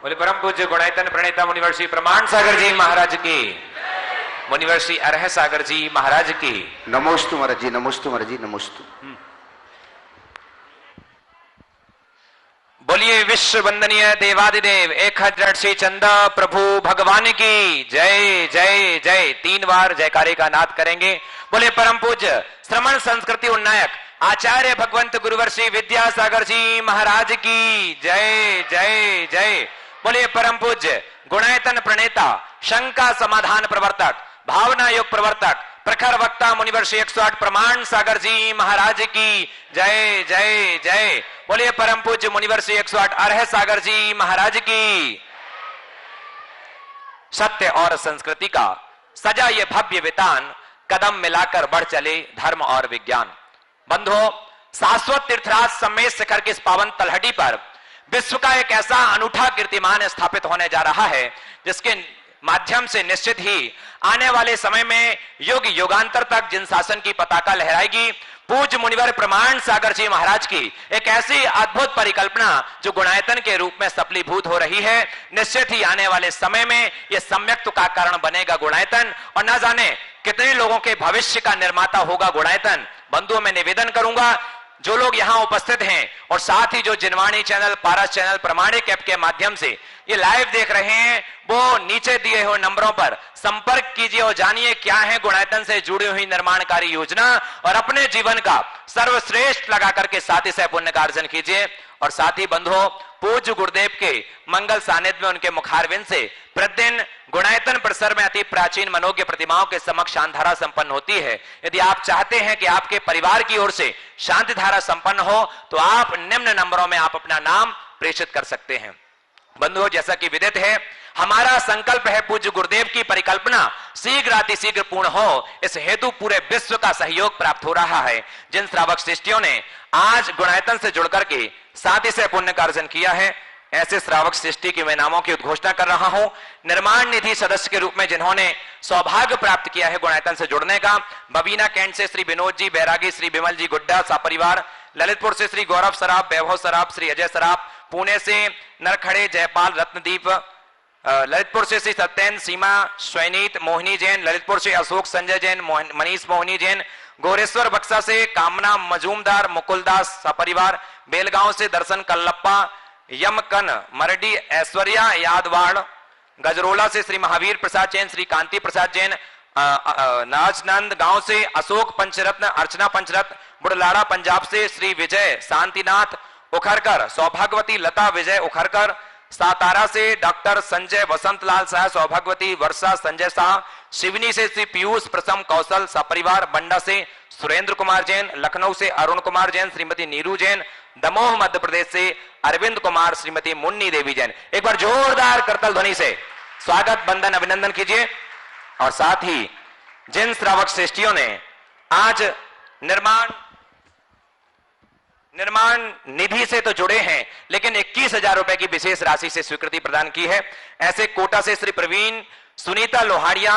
बोले परम पूज्य गुणायतन प्रणेता मुनिवर श्री प्रमाण सागर जी महाराज की, मुनिवर श्री अरह सागर जी महाराज की नमोस्तु महाराज जी, नमोस्तु महाराज जी, नमोस्तु। बोलिए विश्व वंदनीय देवादिदेव एक हजार श्री चंदा प्रभु भगवान की जय जय जय। 3 बार जयकारे का नाद करेंगे। बोले परम पूज्य श्रमण संस्कृति उन्नायक आचार्य भगवंत गुरुवर श्री विद्यासागर जी महाराज की जय जय जय। बोले परम पूज्य गुणायतन प्रणेता शंका समाधान प्रवर्तक भावना योग प्रवर्तक प्रखर वक्ता मुनिवर श्री 108 प्रमाण सागर जी महाराज की जय जय जय। बोलिए परम पूज्य मुनिवर श्री 108 अरह सागर जी महाराज की। सत्य और संस्कृति का सजा ये भव्य वितान, कदम मिलाकर बढ़ चले धर्म और विज्ञान। बंधुओं, शाश्वत तीर्थराज सम्मेद शिखर की इस पावन तलहटी पर विश्व का एक ऐसा अनूठा कीर्तिमान स्थापित होने जा रहा है जिसके माध्यम से निश्चित ही आने वाले समय में युग युगांतर तक जिन शासन की पताका लहराएगी, पूज्य मुनिवर प्रमाण सागर जी महाराज की एक ऐसी अद्भुत परिकल्पना जो गुणायतन के रूप में सफलीभूत हो रही है। निश्चित ही आने वाले समय में यह सम्यक्त्व का कारण बनेगा गुणायतन, और न जाने कितने लोगों के भविष्य का निर्माता होगा गुणायतन। बंधुओं, मैं निवेदन करूंगा जो लोग यहां उपस्थित हैं और साथ ही जो जिनवाणी चैनल, पारस चैनल, प्रमाणिक ऐप के माध्यम से ये लाइव देख रहे हैं, वो नीचे दिए हुए नंबरों पर संपर्क कीजिए और जानिए क्या है गुणायतन से जुड़ी हुई निर्माणकारी योजना, और अपने जीवन का सर्वश्रेष्ठ लगा करके साथ ही से पुण्य का अर्जन कीजिए। और साथ ही बंधुओं, पूज्य गुरुदेव के मंगल सानिध्य में उनके मुखारविंद से प्रतिदिन गुणायतन परिसर में अति प्राचीन मनोज्ञ प्रतिमाओं के समक्ष शांति धारा संपन्न होती है। यदि आप चाहते हैं कि आपके परिवार की ओर से शांति धारा संपन्न हो तो आप निम्न नंबरों में आप अपना नाम प्रेषित कर सकते हैं। बंधुओं, जैसा कि विदित है, हमारा संकल्प है पूज्य गुरुदेव की परिकल्पना शीघ्र अतिशीघ्र पूर्ण हो। इस हेतु पूरे विश्व का सहयोग प्राप्त हो रहा है। जिन श्रावक शिष्टियों ने आज गुणायतन से जुड़कर के साथ ही से पुण्य का अर्जन किया है, ऐसे श्रावक सृष्टि के मैं नामों की उद्घोषणा कर रहा हूं। निर्माण निधि सदस्य के रूप में जिन्होंने सौभाग्य प्राप्त किया है गुणायतन से जुड़ने का, बबीना कैंट से श्री विनोद जी बैरागी, श्री विमल जी गुड्डा सपरिवार, ललितपुर से श्री गौरव सराफ, वैभव सराफ, श्री अजय सराफ, पुणे से नरखड़े जयपाल रत्नदीप, ललितपुर से श्री सत्येंद्र सीमा स्वैनीत मोहिनी जैन, ललितपुर से अशोक संजय जैन, मनीष मोहिनी जैन, गोरेश्वर बक्सा से कामना मजूमदार, मुकुलदास सपरिवार, बेलगांव से दर्शन कल्लप्पा, यमकन मरडी, ऐश्वर्या यादवाड़, गजरोला से श्री महावीर प्रसाद जैन, श्री कांति प्रसाद जैन, नाजनंद गांव से अशोक पंचरत्न, अर्चना पंचरत्न, बुढ़लाड़ा पंजाब से श्री विजय शांतिनाथ उखरकर, सौभाग्यवती लता विजय उखरकर, सातारा से डॉक्टर संजय वसंतलाल शाह, सौभाग्यवती वर्षा संजय शाह, शिवनी से श्री पीयूष प्रसम कौशल सपरिवार, बंडा से सुरेंद्र कुमार जैन, लखनऊ से अरुण कुमार जैन, श्रीमती नीरू जैन, दमोह मध्य प्रदेश से अरविंद कुमार, श्रीमती मुन्नी देवी जैन। एक बार जोरदार करतल ध्वनि से स्वागत बंदन अभिनंदन कीजिए। और साथ ही जिन श्रावक श्रेष्ठियों ने आज निर्माण निधि से तो जुड़े हैं लेकिन 21,000 रुपए की विशेष राशि से स्वीकृति प्रदान की है, ऐसे कोटा से श्री प्रवीण, सुनीता लोहाड़िया,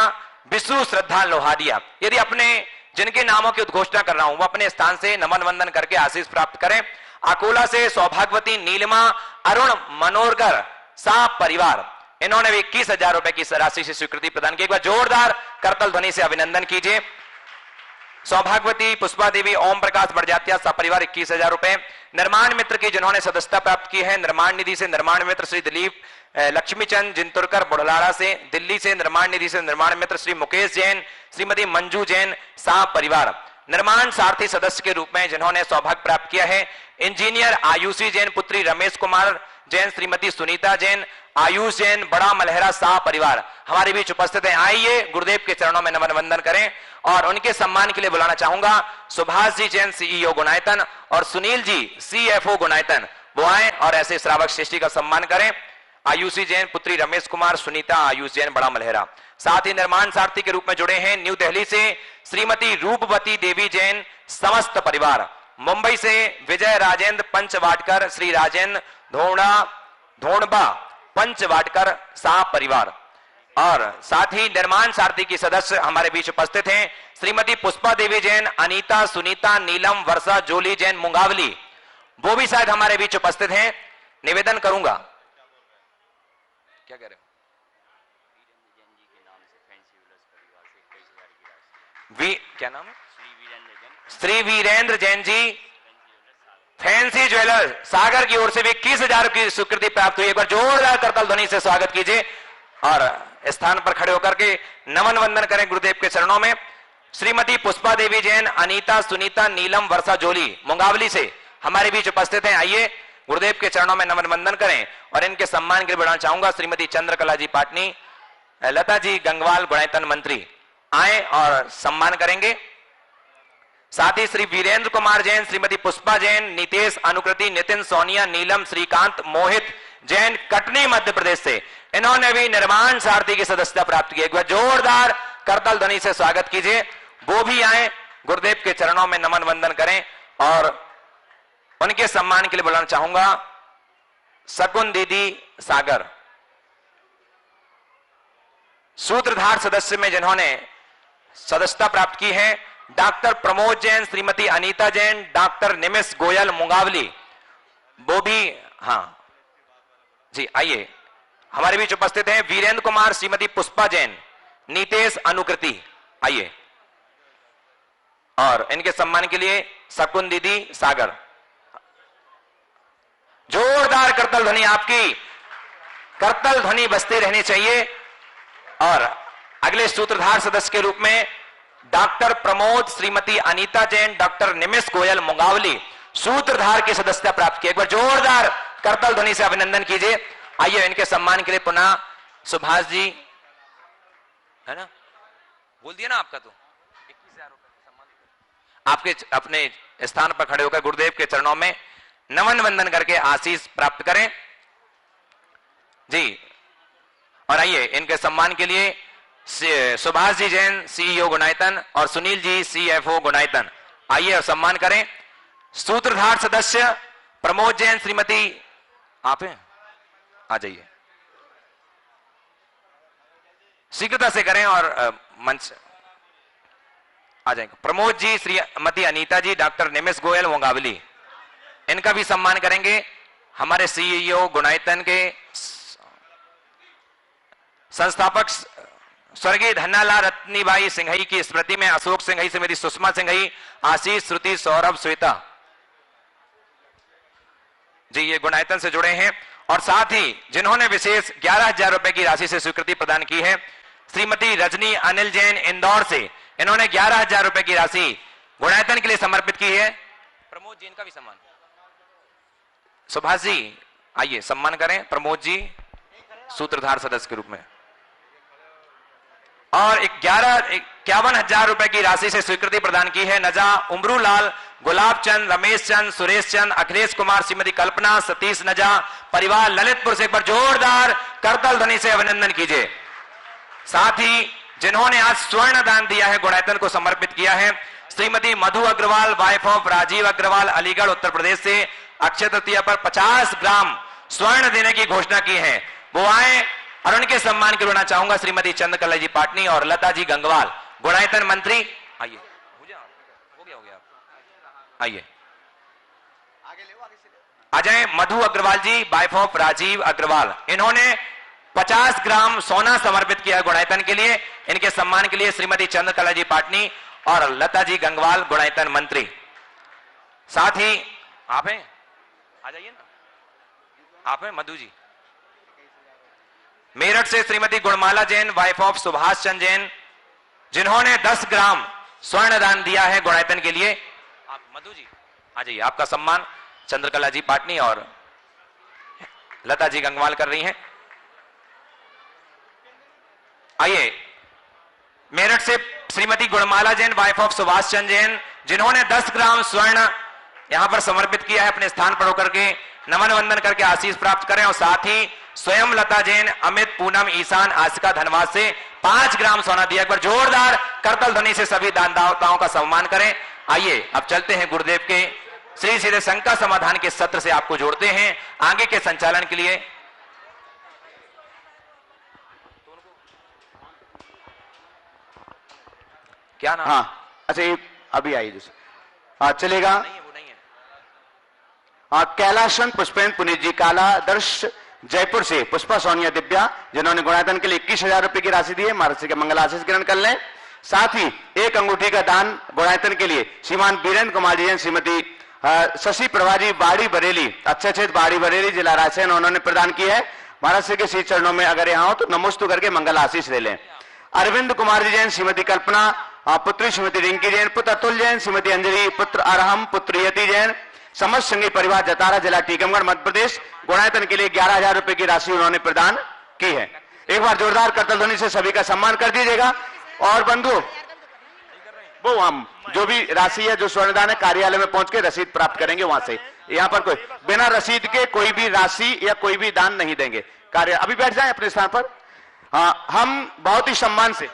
विशु श्रद्धा लोहाड़िया, यदि अपने जिनके नामों की उद्घोषणा कर रहा हूं वो अपने स्थान से नमन वंदन करके आशीष प्राप्त करें। अकोला से सौभाग्यवती नीलिमा अरुण मनोरकर सा परिवार, इन्होंने भी 21,000 रुपए की राशि से स्वीकृति प्रदान की। एक बार जोरदार करतल ध्वनि से अभिनंदन कीजिए। सौभाग्यवती पुष्पा देवी, ओम प्रकाश बड़जात्या सपरिवार 21,000 रुपए। निर्माण मित्र की जिन्होंने सदस्यता प्राप्त की है निर्माण निधि से निर्माण मित्र श्री दिलीप लक्ष्मीचंद जिंतुरकर बुढ़लाड़ा से, दिल्ली से निर्माण निधि से निर्माण मित्र श्री मुकेश जैन, श्रीमती मंजू जैन सा परिवार। निर्माण सारथी सदस्य के रूप में जिन्होंने सौभाग्य प्राप्त किया है इंजीनियर आयुषी जैन, पुत्री रमेश कुमार जैन, श्रीमती सुनीता जैन, आयुष जैन, बड़ा मलहरा शाह परिवार हमारे बीच उपस्थित है। आइए गुरुदेव के चरणों में नमन वंदन करें और उनके सम्मान के लिए बुलाना चाहूंगा सुभाष जी जैन सीईओ गुणायतन और सुनील जी सीएफओ गुणायतन, वो आए और ऐसे श्रावक श्रेष्ठी का सम्मान करें। आयुषी जैन, पुत्री रमेश कुमार, सुनीता, आयुष जैन, बड़ा मलहरा। साथ ही निर्माण सारथी के रूप में जुड़े हैं न्यू दिल्ली से श्रीमती रूपवती देवी जैन समस्त परिवार, मुंबई से विजय राजेंद्र पंचवाटकर, श्री राजेंद्र धोणबा पंचवाटकर शाह परिवार। और साथ ही निर्माण सारथी की सदस्य हमारे बीच उपस्थित हैं श्रीमती पुष्पा देवी जैन, अनीता, सुनीता, नीलम, वर्षा, जोली जैन मुंगावली, वो भी शायद हमारे बीच उपस्थित हैं। निवेदन करूंगा क्या कह रहे हो? क्या नाम है? श्री वीरेंद्र जैन जी फैंसी ज्वेलर सागर की ओर से भी 21,000 की स्वीकृति प्राप्त हुई। एक बार जोरदार करताल ध्वनि से स्वागत कीजिए और स्थान पर खड़े होकर के नमन वंदन करें गुरुदेव के चरणों में। श्रीमती पुष्पा देवी जैन, अनीता, सुनीता, नीलम, वर्षा जोली मुंगावली से हमारे बीच उपस्थित हैं। आइए गुरुदेव के चरणों में नमन वंदन करें और इनके सम्मान के लिए बढ़ाना चाहूंगा श्रीमती चंद्रकला जी पाटनी, लता जी गंगवाल गुणायतन मंत्री आए और सम्मान करेंगे। साथ ही श्री वीरेंद्र कुमार जैन, श्रीमती पुष्पा जैन, नितेश, अनुकृति, नितिन, सोनिया, नीलम, श्रीकांत, मोहित जैन कटनी मध्य प्रदेश से, इन्होंने भी निर्माण सारथी की सदस्यता प्राप्त की। एक बार जोरदार करताल ध्वनि से स्वागत कीजिए। वो भी आए गुरुदेव के चरणों में नमन वंदन करें और उनके सम्मान के लिए बुलाना चाहूंगा शकुन दीदी सागर, सूत्रधार सदस्य में जिन्होंने सदस्यता प्राप्त की है डॉक्टर प्रमोद जैन, श्रीमती अनीता जैन, डॉक्टर निमिष गोयल मुंगावली, वो भी हाँ जी आइए हमारे बीच उपस्थित हैं। वीरेंद्र कुमार, श्रीमती पुष्पा जैन, नीतेश, अनुकृति आइए और इनके सम्मान के लिए शकुन दीदी सागर। जोरदार करतल ध्वनि, आपकी करतल ध्वनि बजती रहनी चाहिए। और अगले सूत्रधार सदस्य के रूप में डॉक्टर प्रमोद, श्रीमती अनीता जैन, डॉक्टर निमिष गोयल मुंगावली सूत्रधार की सदस्यता प्राप्त की। एक बार जोरदार करतल ध्वनि से अभिनंदन कीजिए। आइए इनके सम्मान के लिए पुनः सुभाष जी, है ना, बोल दिया ना आपका, तो 21,000 रुपए सम्मान आपके अपने स्थान पर खड़े होकर गुरुदेव के चरणों में नमन वंदन करके आशीष प्राप्त करें जी। और आइए इनके सम्मान के लिए सुभाष जी जैन, सीईओ गुणायतन, और सुनील जी सीएफओ गुणायतन आइए और सम्मान करें। सूत्रधार सदस्य प्रमोद जैन, श्रीमती आप हैं, आ जाइए, शीघ्रता से करें और मंच आ जाएंगे। प्रमोद जी, श्रीमती अनीता जी, डॉक्टर निमिष गोयल मुंगावली, इनका भी सम्मान करेंगे। हमारे सीईओ गुणायतन के संस्थापक स्वर्गीय धन्नालाल रत्नीबाई सिंघई की स्मृति में अशोक सिंघई, श्रीमती सुषमा सिंघई, आशीष, श्रुति, सौरभ, श्वेता जी ये गुणायतन से जुड़े हैं। और साथ ही जिन्होंने विशेष 11,000 रुपए की राशि से स्वीकृति प्रदान की है श्रीमती रजनी अनिल जैन इंदौर से, इन्होंने 11,000 रुपए की राशि गुणायतन के लिए समर्पित की है। प्रमोद जी इनका भी सम्मान, सुभाष जी आइए सम्मान करें प्रमोद जी सूत्रधार सदस्य के रूप में। और 51,000 रुपए की राशि से स्वीकृति प्रदान की है नजा, उमरूलाल, गुलाब चंद, रमेश चंद, सुरेश चंद, अखिलेश कुमार, श्रीमती कल्पना, सतीश नजा परिवार ललितपुर से। एक बार जोरदार करतल ध्वनि से अभिनंदन कीजिए। साथ ही जिन्होंने आज स्वर्ण दान दिया है गुणायतन को समर्पित किया है श्रीमती मधु अग्रवाल, वाइफ ऑफ राजीव अग्रवाल, अलीगढ़ उत्तर प्रदेश से, अक्षय तृतीया पर 50 ग्राम स्वर्ण देने की घोषणा की है। वो आए और उनके सम्मान के लिए चाहूंगा श्रीमती चंद्रकला जी पाटनी और लता जी गंगवाल गुणायतन मंत्री। आइए हो गया आइए आ जाए। मधु अग्रवाल जी, वाइफ ऑफ राजीव अग्रवाल, इन्होंने 50 ग्राम सोना समर्पित किया गुणायतन के लिए। इनके सम्मान के लिए श्रीमती चंद्रकला जी पाटनी और लता जी गंगवाल गुणायतन मंत्री। साथ ही आप हैं, आ जाइए ना, आप हैं मधु जी। मेरठ से श्रीमती गुणमाला जैन, वाइफ ऑफ सुभाष चंद्र जैन, जिन्होंने 10 ग्राम स्वर्ण दान दिया है गुणायतन के लिए। आप मधु जी आ जाइए, आपका सम्मान चंद्रकला जी पाटनी और लता जी गंगवाल कर रही हैं। आइए मेरठ से श्रीमती गुणमाला जैन, वाइफ ऑफ सुभाष चंद्र जैन, जिन्होंने 10 ग्राम स्वर्ण यहां पर समर्पित किया है, अपने स्थान पर होकर के नमन वंदन करके आशीष प्राप्त करें। और साथ ही स्वयं लता जैन, अमित, पूनम, ईशान, आशिका धनवाद से 5 ग्राम सोना दिया। एक बार जोरदार करतल ध्वनि से सभी दानदाताओं का सम्मान करें। आइए अब चलते हैं गुरुदेव के श्री सीधे शंका समाधान के सत्र से आपको जोड़ते हैं आगे के संचालन के लिए। क्या नाम? हाँ अच्छा, ये अभी आई जैसे हाँ चलेगा। नहीं है, वो नहीं है। हाँ, कैलाशन पुष्पेन पुनीत जी, काला दर्श जयपुर से पुष्पा सोनिया दिव्या, जिन्होंने गुणायतन के लिए 21,000 रुपए की राशि दी है, महाराज के मंगल आशीष ग्रहण कर लें। साथ ही एक अंगूठी का दान गुणायतन के लिए श्रीमान वीरेंद्र कुमार जी, श्रीमती शशि प्रभा जी, बाड़ी बरेली, अच्छे छेद बाड़ी बरेली, जिला रायसेन, उन्होंने प्रदान की है। महाराज श्री के श्री चरणों में अगर यहाँ हो तो नमोस्तु करके मंगल आशीष ले लें। अरविंद कुमार जी जैन, श्रीमती कल्पना, पुत्री श्रीमती रिंकी जैन, पुत्र अतुल जैन, श्रीमती अंजलि, पुत्र अरहम, पुत्री यति जैन, समस्त संघी परिवार जतारा, जिला टीकमगढ़, मध्य प्रदेश, गुणायतन के लिए 11,000 रुपए की राशि उन्होंने प्रदान की है। एक बार जोरदार करतल ध्वनि से सभी का सम्मान कर दीजिएगा। और बंधु, वो हम जो भी राशि है, जो स्वर्णदान है, कार्यालय में पहुंच के रसीद प्राप्त करेंगे वहां से। यहाँ पर कोई बिना रसीद के कोई भी राशि या कोई भी दान नहीं देंगे। कार्य अभी बैठ जाएं अपने स्थान पर। हाँ, हम बहुत ही सम्मान से,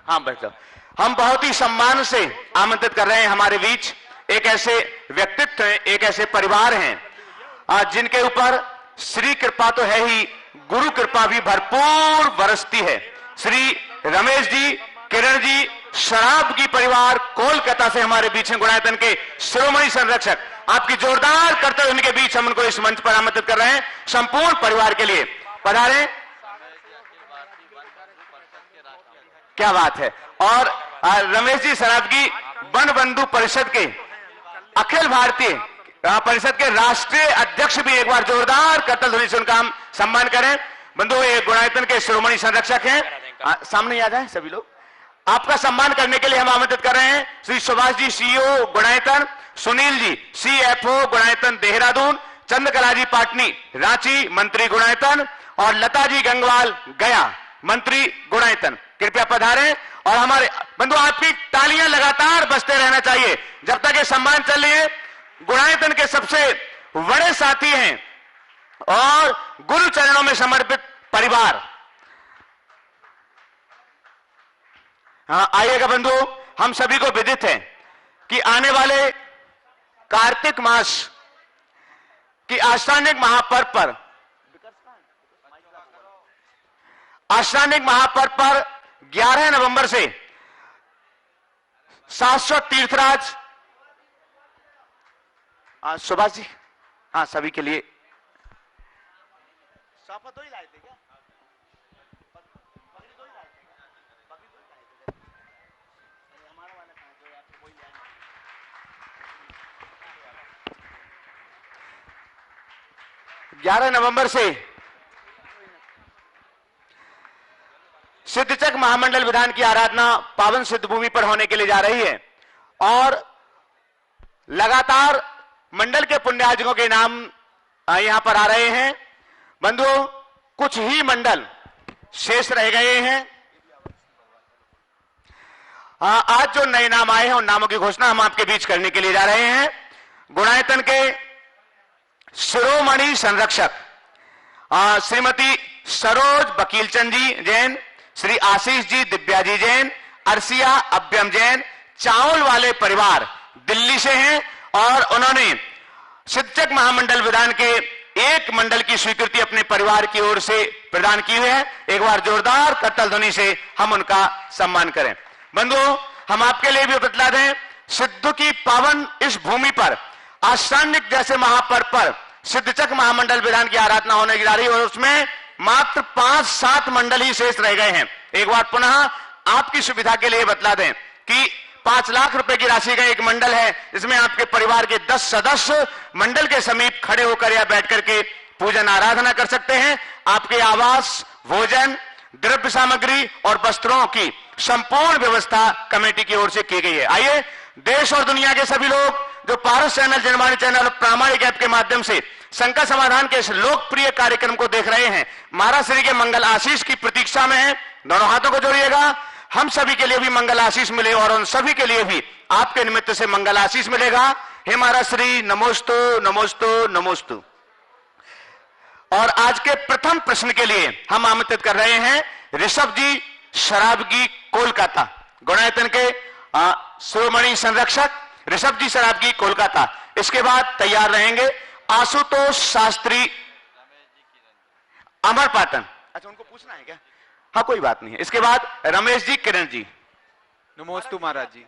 हाँ बैठ जाओ, हम बहुत ही सम्मान से आमंत्रित कर रहे हैं हमारे बीच एक ऐसे व्यक्तित्व हैं, एक ऐसे परिवार हैं जिनके ऊपर श्री कृपा तो है ही, गुरु कृपा भी भरपूर बरसती है। श्री रमेश जी, किरण जी, शराब की परिवार कोलकाता से हमारे बीच हैं, गुणायतन के शिरोमणि संरक्षक। आपकी जोरदार करते हुए उनके बीच हम उनको इस मंच पर आमंत्रित कर रहे हैं। संपूर्ण परिवार के लिए पधारें। क्या बात है। और रमेश जी शराब की वन बंधु परिषद के, अखिल भारतीय परिषद के राष्ट्रीय अध्यक्ष भी, एक बार जोरदार करतल ध्वनि से उनका हम सम्मान करें। बंधु, ये गुणायतन के शिरोमणि संरक्षक हैं, सामने आ जाए सभी लोग। आपका सम्मान करने के लिए हम आमंत्रित कर रहे हैं श्री सुभाष जी, सीईओ गुणायतन, सुनील जी, सीएफओ गुणायतन देहरादून, चंद्रकला जी पाटनी रांची, मंत्री गुणायतन, और लता जी गंगवाल गया, मंत्री गुणायतन। कृपया पधारें। और हमारे बंधु, आपकी तालियां लगातार बजते रहना चाहिए जब तक ये सम्मान चल रही है। गुणायतन के सबसे बड़े साथी हैं और गुरु चरणों में समर्पित परिवार। हाँ, आइएगा बंधु, हम सभी को विदित है कि आने वाले कार्तिक मास की आश्रानिक महापर्व पर, आश्रानिक महापर्व पर 11 नवंबर से शाश्वत तीर्थराज, सुभाष जी, हाँ सभी के लिए साफा तो ही लाए थे क्या? 11 नवंबर से सिद्धचक महामंडल विधान की आराधना पावन सिद्ध भूमि पर होने के लिए जा रही है और लगातार मंडल के पुण्यार्जकों के नाम यहां पर आ रहे हैं। बंधुओं, कुछ ही मंडल शेष रह गए हैं। आज जो नए नाम आए हैं उन नामों की घोषणा हम आपके बीच करने के लिए जा रहे हैं। गुणायतन के शिरोमणि संरक्षक श्रीमती सरोज बकीलचंद जी जैन, श्री आशीष जी दिव्या जी जैन, अरसिया अभ्यम जैन, चावल वाले परिवार दिल्ली से हैं और उन्होंने सिद्धचक महामंडल विधान के एक मंडल की स्वीकृति अपने परिवार की ओर से प्रदान की हुई है। एक बार जोरदार करताल ध्वनि से हम उनका सम्मान करें। बंधुओं, हम आपके लिए भी बतला दें, सिद्ध की पावन इस भूमि पर आश्रानिक जैसे महापर्व पर सिद्धचक महामंडल विधान की आराधना होने जा रही है और उसमें मात्र 5-7 मंडल ही शेष रह गए हैं। एक बार पुनः आपकी सुविधा के लिए बतला दें कि 5 लाख रुपए की राशि का एक मंडल है, इसमें आपके परिवार के 10 सदस्य मंडल के समीप खड़े होकर या बैठ करके पूजन आराधना कर सकते हैं। आपके आवास, भोजन, द्रव्य सामग्री और वस्त्रों की संपूर्ण व्यवस्था कमेटी की ओर से की गई है। आइए, देश और दुनिया के सभी लोग जो पारस चैनल, जनवाणी चैनल और प्रामाणिक ऐप के माध्यम से संकट समाधान के इस लोकप्रिय कार्यक्रम को देख रहे हैं, महाराज श्री के मंगल आशीष की प्रतीक्षा में हैं। दोनों हाथों को जोड़िएगा, हम सभी के लिए भी मंगल आशीष मिले और उन सभी के लिए भी आपके निमित्त से मंगल आशीष मिलेगा। हे महाराज श्री, नमोस्तु नमोस्तु नमोस्तु। और आज के प्रथम प्रश्न के लिए हम आमंत्रित कर रहे हैं ऋषभ जी शराबगी, कोलकाता, गुणायतन के शिरोमणि संरक्षक ऋषभ जी शराबगी, कोलकाता। इसके बाद तैयार रहेंगे आशुतोष शास्त्री, अमरपाटन। अच्छा, उनको पूछना है क्या? हाँ, कोई बात नहीं है। इसके बाद रमेश जी, किरण जी। नमोस्तु महाराज जी।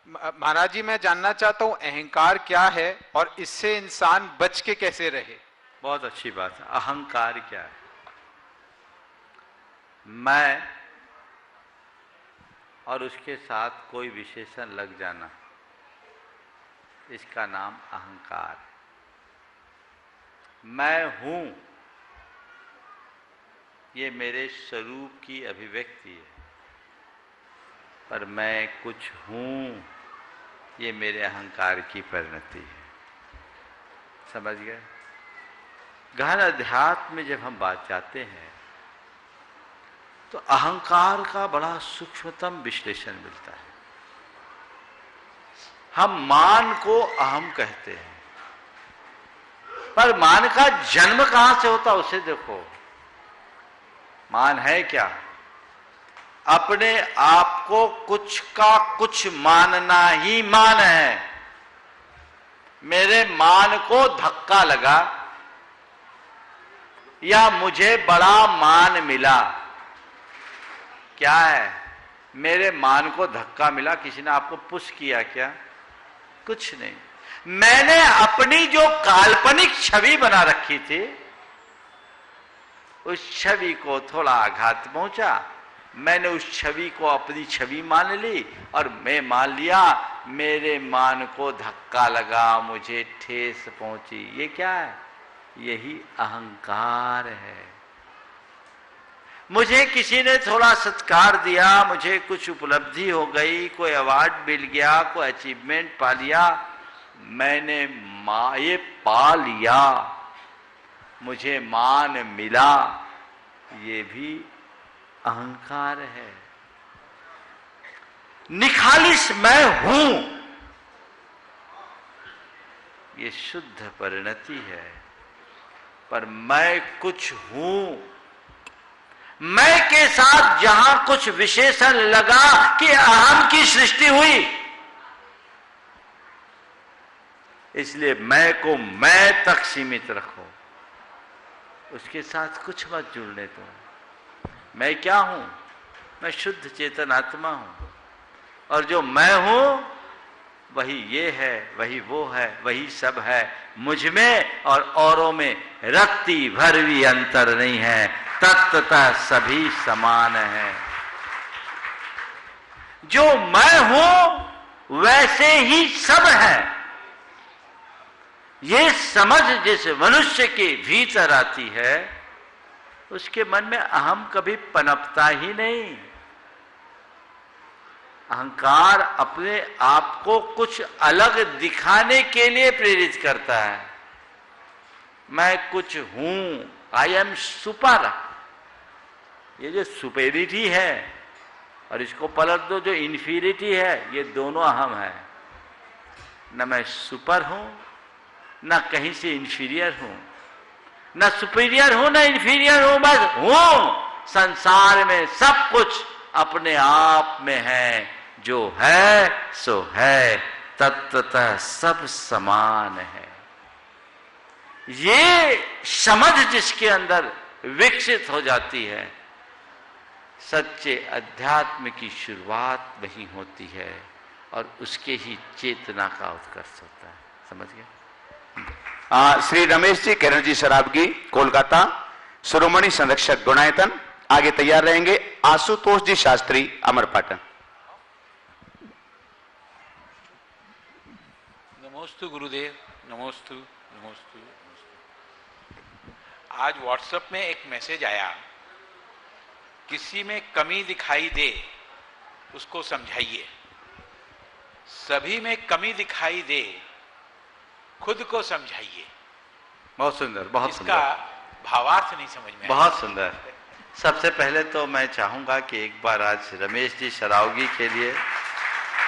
महाराज जी, मैं जानना चाहता हूं अहंकार क्या है और इससे इंसान बच के कैसे रहे। बहुत अच्छी बात है। अहंकार क्या है? मैं और उसके साथ कोई विशेषण लग जाना, इसका नाम अहंकार है। मैं हूं, ये मेरे स्वरूप की अभिव्यक्ति है, पर मैं कुछ हूं, ये मेरे अहंकार की परिणति है। समझ गए? गहन अध्यात्म में जब हम बात जाते हैं तो अहंकार का बड़ा सूक्ष्मतम विश्लेषण मिलता है। हम मान को अहम कहते हैं, पर मान का जन्म कहां से होता उसे देखो। मान है क्या? अपने आप को कुछ का कुछ मानना ही मान है। मेरे मान को धक्का लगा या मुझे बड़ा मान मिला, क्या है? मेरे मान को धक्का मिला। किसी ने आपको पुश किया क्या? कुछ नहीं। मैंने अपनी जो काल्पनिक छवि बना रखी थी, उस छवि को थोड़ा आघात पहुंचा, मैंने उस छवि को अपनी छवि मान ली और मैं मान लिया, मेरे मान को धक्का लगा, मुझे ठेस पहुंची। ये क्या है? यही अहंकार है। मुझे किसी ने थोड़ा सत्कार दिया, मुझे कुछ उपलब्धि हो गई, कोई अवार्ड मिल गया, कोई अचीवमेंट पा लिया, मैंने ये पा लिया, मुझे मान मिला, ये भी अहंकार है। निखालिस मैं हूं, ये शुद्ध परिणति है। पर मैं कुछ हूं, मैं के साथ जहां कुछ विशेषण लगा कि अहम की सृष्टि हुई, इसलिए मैं को मैं तक सीमित रखो, उसके साथ कुछ मत जुड़ने दो। मैं क्या हूं? मैं शुद्ध चेतन आत्मा हूं, और जो मैं हूं वही ये है, वही वो है, वही सब है। मुझ में और औरों में रत्ती भर भी अंतर नहीं है, तत्वतः सभी समान है। जो मैं हूं वैसे ही सब है। ये समझ जिस मनुष्य के भीतर आती है, उसके मन में अहम कभी पनपता ही नहीं। अहंकार अपने आप को कुछ अलग दिखाने के लिए प्रेरित करता है। मैं कुछ हूं, आई एम सुपर। ये जो सुपेरिटी है और इसको पलट दो जो इन्फीरिटी है, ये दोनों अहम है। न मैं सुपर हूं, न कहीं से इंफीरियर हूं, न सुपीरियर हूं, न इंफीरियर हूं, बस हूं। संसार में सब कुछ अपने आप में है, जो है सो है, तत्वतः सब समान है। ये समझ जिसके अंदर विकसित हो जाती है, सच्चे अध्यात्म की शुरुआत वही होती है और उसके ही चेतना का उत्कर्ष होता है। समझ गए? श्री रमेश जी किरण जी सराबगी, कोलकाता, शिरोमणि संरक्षक गुणायतन। आगे तैयार रहेंगे आशुतोष जी शास्त्री, अमरपाटन। नमोस्तु गुरुदेव, नमोस्तु नमोस्तु नमोस्तु। आज व्हाट्सएप में एक मैसेज आया, किसी में कमी दिखाई दे उसको समझाइए, सभी में कमी दिखाई दे खुद को समझाइए। बहुत सुंदर, बहुत इसका सुंदर, भावार्थ नहीं समझ में बहुत सुंदर। सबसे पहले तो मैं चाहूंगा कि एक बार आज रमेश जी सरावगी के लिए,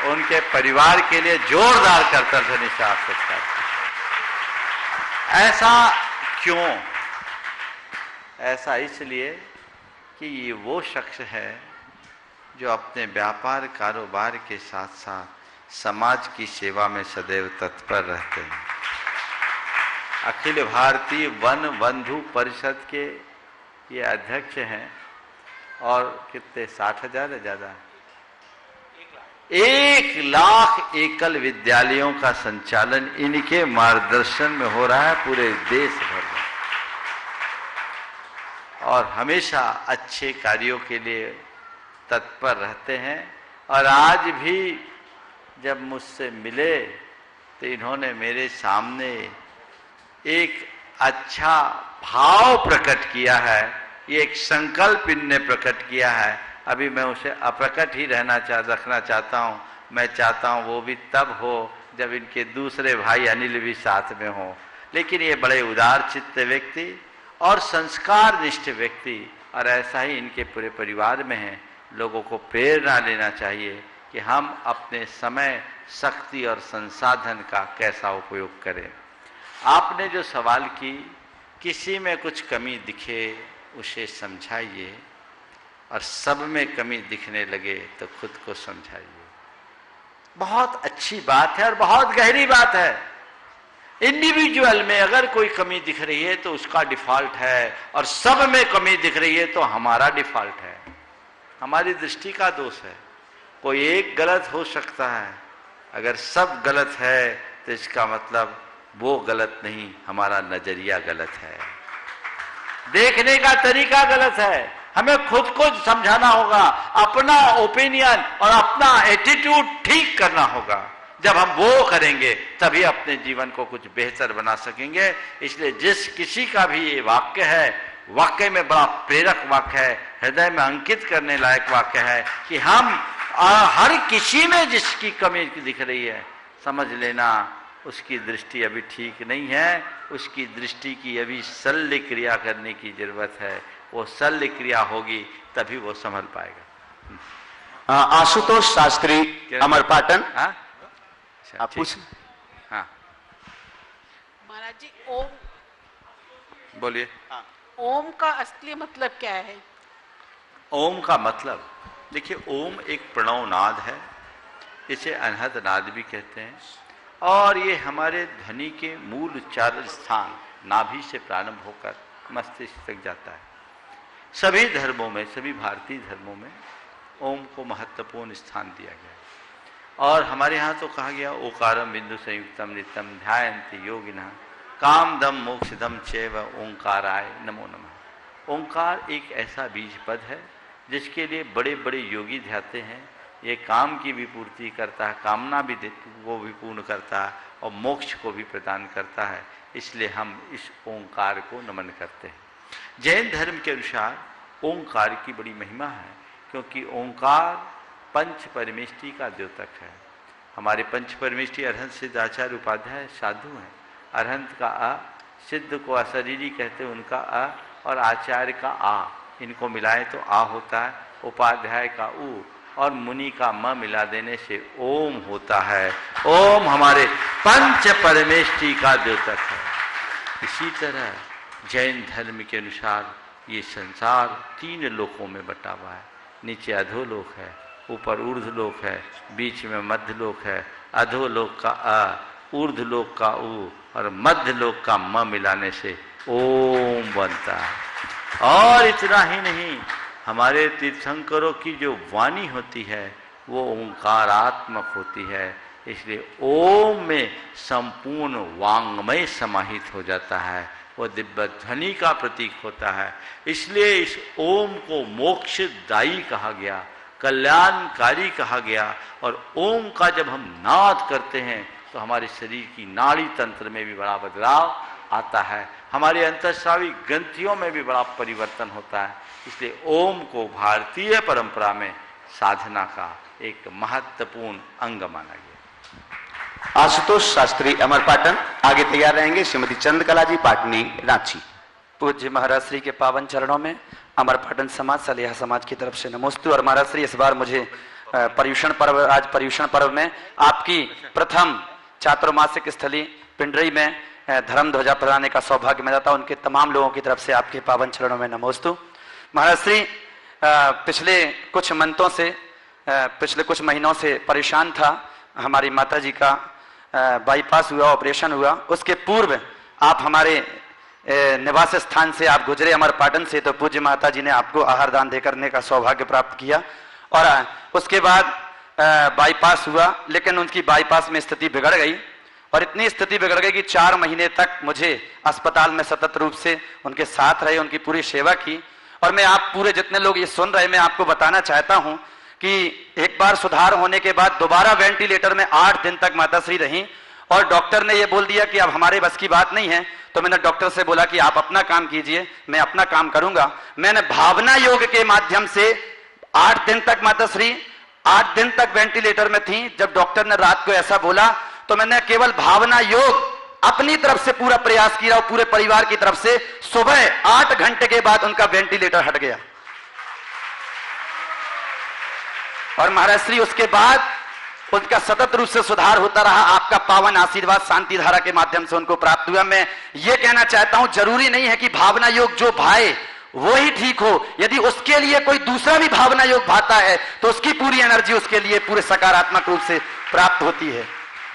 उनके परिवार के लिए जोरदार करतल ध्वनि से आप सत्कार। ऐसा क्यों? ऐसा इसलिए कि ये वो शख्स है जो अपने व्यापार कारोबार के साथ साथ समाज की सेवा में सदैव तत्पर रहते हैं। अखिल भारतीय वन बंधु परिषद के ये अध्यक्ष हैं और कितने 60,000 है, ज्यादा 1,00,000 एकल विद्यालयों का संचालन इनके मार्गदर्शन में हो रहा है पूरे देश भर में, और हमेशा अच्छे कार्यों के लिए तत्पर रहते हैं। और आज भी जब मुझसे मिले तो इन्होंने मेरे सामने एक अच्छा भाव प्रकट किया है, ये एक संकल्प इनने प्रकट किया है। अभी मैं उसे अप्रकट ही रखना चाहता हूँ। मैं चाहता हूँ वो भी तब हो जब इनके दूसरे भाई अनिल भी साथ में हो। लेकिन ये बड़े उदार चित्त व्यक्ति और संस्कार निष्ठ व्यक्ति, और ऐसा ही इनके पूरे परिवार में है। लोगों को प्रेरणा लेना चाहिए कि हम अपने समय, शक्ति और संसाधन का कैसा उपयोग करें। आपने जो सवाल की, किसी में कुछ कमी दिखे उसे समझाइए, और सब में कमी दिखने लगे तो खुद को समझाइए। बहुत अच्छी बात है और बहुत गहरी बात है। इंडिविजुअल में अगर कोई कमी दिख रही है तो उसका डिफॉल्ट है, और सब में कमी दिख रही है तो हमारा डिफॉल्ट है, हमारी दृष्टि का दोष है। कोई एक गलत हो सकता है, अगर सब गलत है तो इसका मतलब वो गलत नहीं, हमारा नजरिया गलत है, देखने का तरीका गलत है। हमें खुद को समझाना होगा, अपना ओपिनियन और अपना एटीट्यूड ठीक करना होगा। जब हम वो करेंगे तभी अपने जीवन को कुछ बेहतर बना सकेंगे। इसलिए जिस किसी का भी ये वाक्य है, वाकई में बड़ा प्रेरक वाक्य है, हृदय में अंकित करने लायक वाक्य है कि हम हर किसी में जिसकी कमी दिख रही है, समझ लेना उसकी दृष्टि अभी ठीक नहीं है, उसकी दृष्टि की अभी शल्य क्रिया करने की जरूरत है। वो शल्य क्रिया होगी तभी वो संभल पाएगा। आशुतोष शास्त्री, अमरपाटन। हाँ, आप पूछ। हाँ, महाराज जी, ओम, बोलिए। ओम का असली मतलब क्या है? ओम का मतलब, देखिए, ओम एक प्रणव नाद है, इसे अनहद नाद भी कहते हैं, और ये हमारे ध्वनि के मूल उच्चारण स्थान नाभि से प्रारंभ होकर मस्तिष्क तक जाता है। सभी धर्मों में, सभी भारतीय धर्मों में ओम को महत्वपूर्ण स्थान दिया गया है। और हमारे यहाँ तो कहा गया, ओकारम बिंदु संयुक्तम नित्यम ध्यायन्ति योगिनः काम दम मोक्षदम चैव ओंकाराय नमो नमः। ओंकार एक ऐसा बीज पद है जिसके लिए बड़े बड़े योगी ध्याते हैं। ये काम की भी पूर्ति करता है, कामना भी वो भी पूर्ण करता है, और मोक्ष को भी प्रदान करता है। इसलिए हम इस ओंकार को नमन करते हैं। जैन धर्म के अनुसार ओंकार की बड़ी महिमा है, क्योंकि ओंकार पंच परमेष्टि का द्योतक है। हमारे पंच परमेष्टि अरहंत सिद्ध आचार्य उपाध्याय साधु हैं। अरहंत का अ, सिद्ध को अशरीरी कहते हैं, उनका अ, और आचार्य का आ, इनको मिलाए तो आ होता है, उपाध्याय का उ, और मुनि का म मिला देने से ओम होता है। ओम हमारे पंच परमेष्टि का द्योतक है। इसी तरह जैन धर्म के अनुसार ये संसार 3 लोकों में बटा हुआ है। नीचे अधोलोक है, ऊपर ऊर्ध्वलोक है, बीच में मध्यलोक है। अधोलोक का अ, ऊर्ध्वलोक का उ और मध्यलोक का म मिलाने से ओम बनता है। और इतना ही नहीं, हमारे तीर्थंकरों की जो वाणी होती है वो ओंकारात्मक होती है। इसलिए ओम में संपूर्ण वांग्मय समाहित हो जाता है, वो दिव्य ध्वनि का प्रतीक होता है। इसलिए इस ओम को मोक्षदायी कहा गया, कल्याणकारी कहा गया। और ओम का जब हम नाद करते हैं तो हमारे शरीर की नाड़ी तंत्र में भी बड़ा बदलाव आता है, हमारे अंतःस्रावी ग्रंथियों में भी बड़ा परिवर्तन होता है। इसलिए ओम को भारतीय परंपरा में साधना का एक महत्वपूर्ण अंग माना गया। आशुतोष शास्त्री, अमरपाटन। आगे तैयार रहेंगे श्रीमती चंद्रकला जी, पाटनी, रांची। पूज्य महाराज श्री के पावन चरणों में अमरपाटन समाज, सलेहा समाज की तरफ से नमोस्तु। और महाराज श्री, इस बार मुझे पर्युषण पर्व, आज पर्युषण पर्व में आपकी प्रथम चातुर्मासिक स्थली पिंडरी में धर्म ध्वजा प्रदान का सौभाग्य मिला था। उनके तमाम लोगों की तरफ से आपके पावन चरणों में नमोस्तु। महाराज श्री, पिछले कुछ मंथों से, पिछले कुछ महीनों से परेशान था। हमारी माता जी का बाईपास हुआ, ऑपरेशन हुआ। उसके पूर्व आप हमारे निवास स्थान से आप गुजरे अमरपाटन से, तो पूज्य माता जी ने आपको आहार दान दे करने का सौभाग्य प्राप्त किया। और उसके बाद बाईपास हुआ, लेकिन उनकी बाईपास में स्थिति बिगड़ गई और इतनी स्थिति बिगड़ गई कि 4 महीने तक मुझे अस्पताल में सतत रूप से उनके साथ रहे, उनकी पूरी सेवा की। और मैं आप पूरे जितने लोग ये सुन रहे, मैं आपको बताना चाहता हूं कि एक बार सुधार होने के बाद दोबारा वेंटिलेटर में 8 दिन तक माताश्री रहीं और डॉक्टर ने ये बोल दिया कि अब हमारे बस की बात नहीं है। तो मैंने डॉक्टर से बोला कि आप अपना काम कीजिए, मैं अपना काम करूंगा। मैंने भावना योग के माध्यम से 8 दिन तक माताश्री 8 दिन तक वेंटिलेटर में थी। जब डॉक्टर ने रात को ऐसा बोला तो मैंने केवल भावना योग अपनी तरफ से पूरा प्रयास किया और पूरे परिवार की तरफ से सुबह 8 घंटे के बाद उनका वेंटिलेटर हट गया। और महाराज श्री उसके बाद उनका सतत रूप से सुधार होता रहा। आपका पावन आशीर्वाद शांति धारा के माध्यम से उनको प्राप्त हुआ। मैं ये कहना चाहता हूं, जरूरी नहीं है कि भावना योग जो भाए वो ही ठीक हो। यदि उसके लिए कोई दूसरा भी भावना योग भाता है तो उसकी पूरी एनर्जी उसके लिए पूरे सकारात्मक रूप से प्राप्त होती है।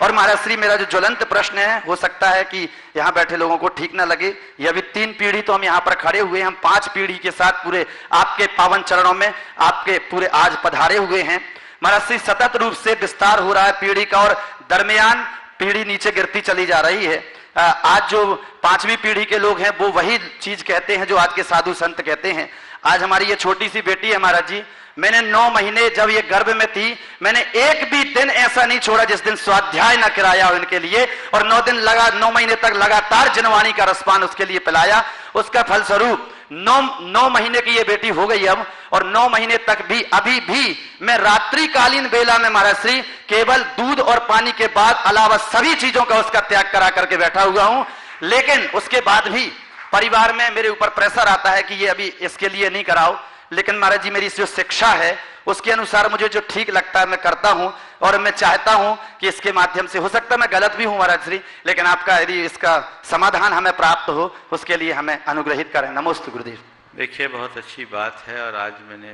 और महाराज श्री मेरा जो ज्वलंत प्रश्न है, हो सकता है कि यहां बैठे लोगों को ठीक ना लगे, ये अभी 3 पीढ़ी तो हम यहां पर खड़े हुए, हम 5 पीढ़ी के साथ पूरे आपके पावन चरणों में आपके पूरे आज पधारे हुए हैं। महाराज श्री सतत रूप से विस्तार हो रहा है पीढ़ी का और दरमियान पीढ़ी नीचे गिरती चली जा रही है। आज जो 5वीं पीढ़ी के लोग हैं वो वही चीज कहते हैं जो आज के साधु संत कहते हैं। आज हमारी ये छोटी सी बेटी है महाराज जी, मैंने 9 महीने जब ये गर्भ में थी, मैंने एक भी दिन ऐसा नहीं छोड़ा जिस दिन स्वाध्याय न कराया हो इनके लिए। और 9 महीने तक लगातार जनवाणी का रसपान उसके लिए पिलाया। उसका फलस्वरूप 9 महीने की ये बेटी हो गई अब। और 9 महीने तक भी अभी भी मैं रात्रिकालीन बेला में महाराज श्री केवल दूध और पानी के बाद अलावा सभी चीजों का उसका त्याग करा करके बैठा हुआ हूं। लेकिन उसके बाद भी परिवार में मेरे ऊपर प्रेशर आता है कि ये अभी इसके लिए नहीं कराओ। लेकिन महाराज जी मेरी जो शिक्षा है उसके अनुसार मुझे जो ठीक लगता है मैं करता हूं। और मैं चाहता हूं कि इसके माध्यम से, हो सकता है मैं गलत भी हूं महाराज श्री, लेकिन आपका यदि इसका समाधान हमें प्राप्त हो उसके लिए हमें अनुग्रहित करें। नमोस्तु गुरुदेव। देखिए, बहुत अच्छी बात है और आज मैंने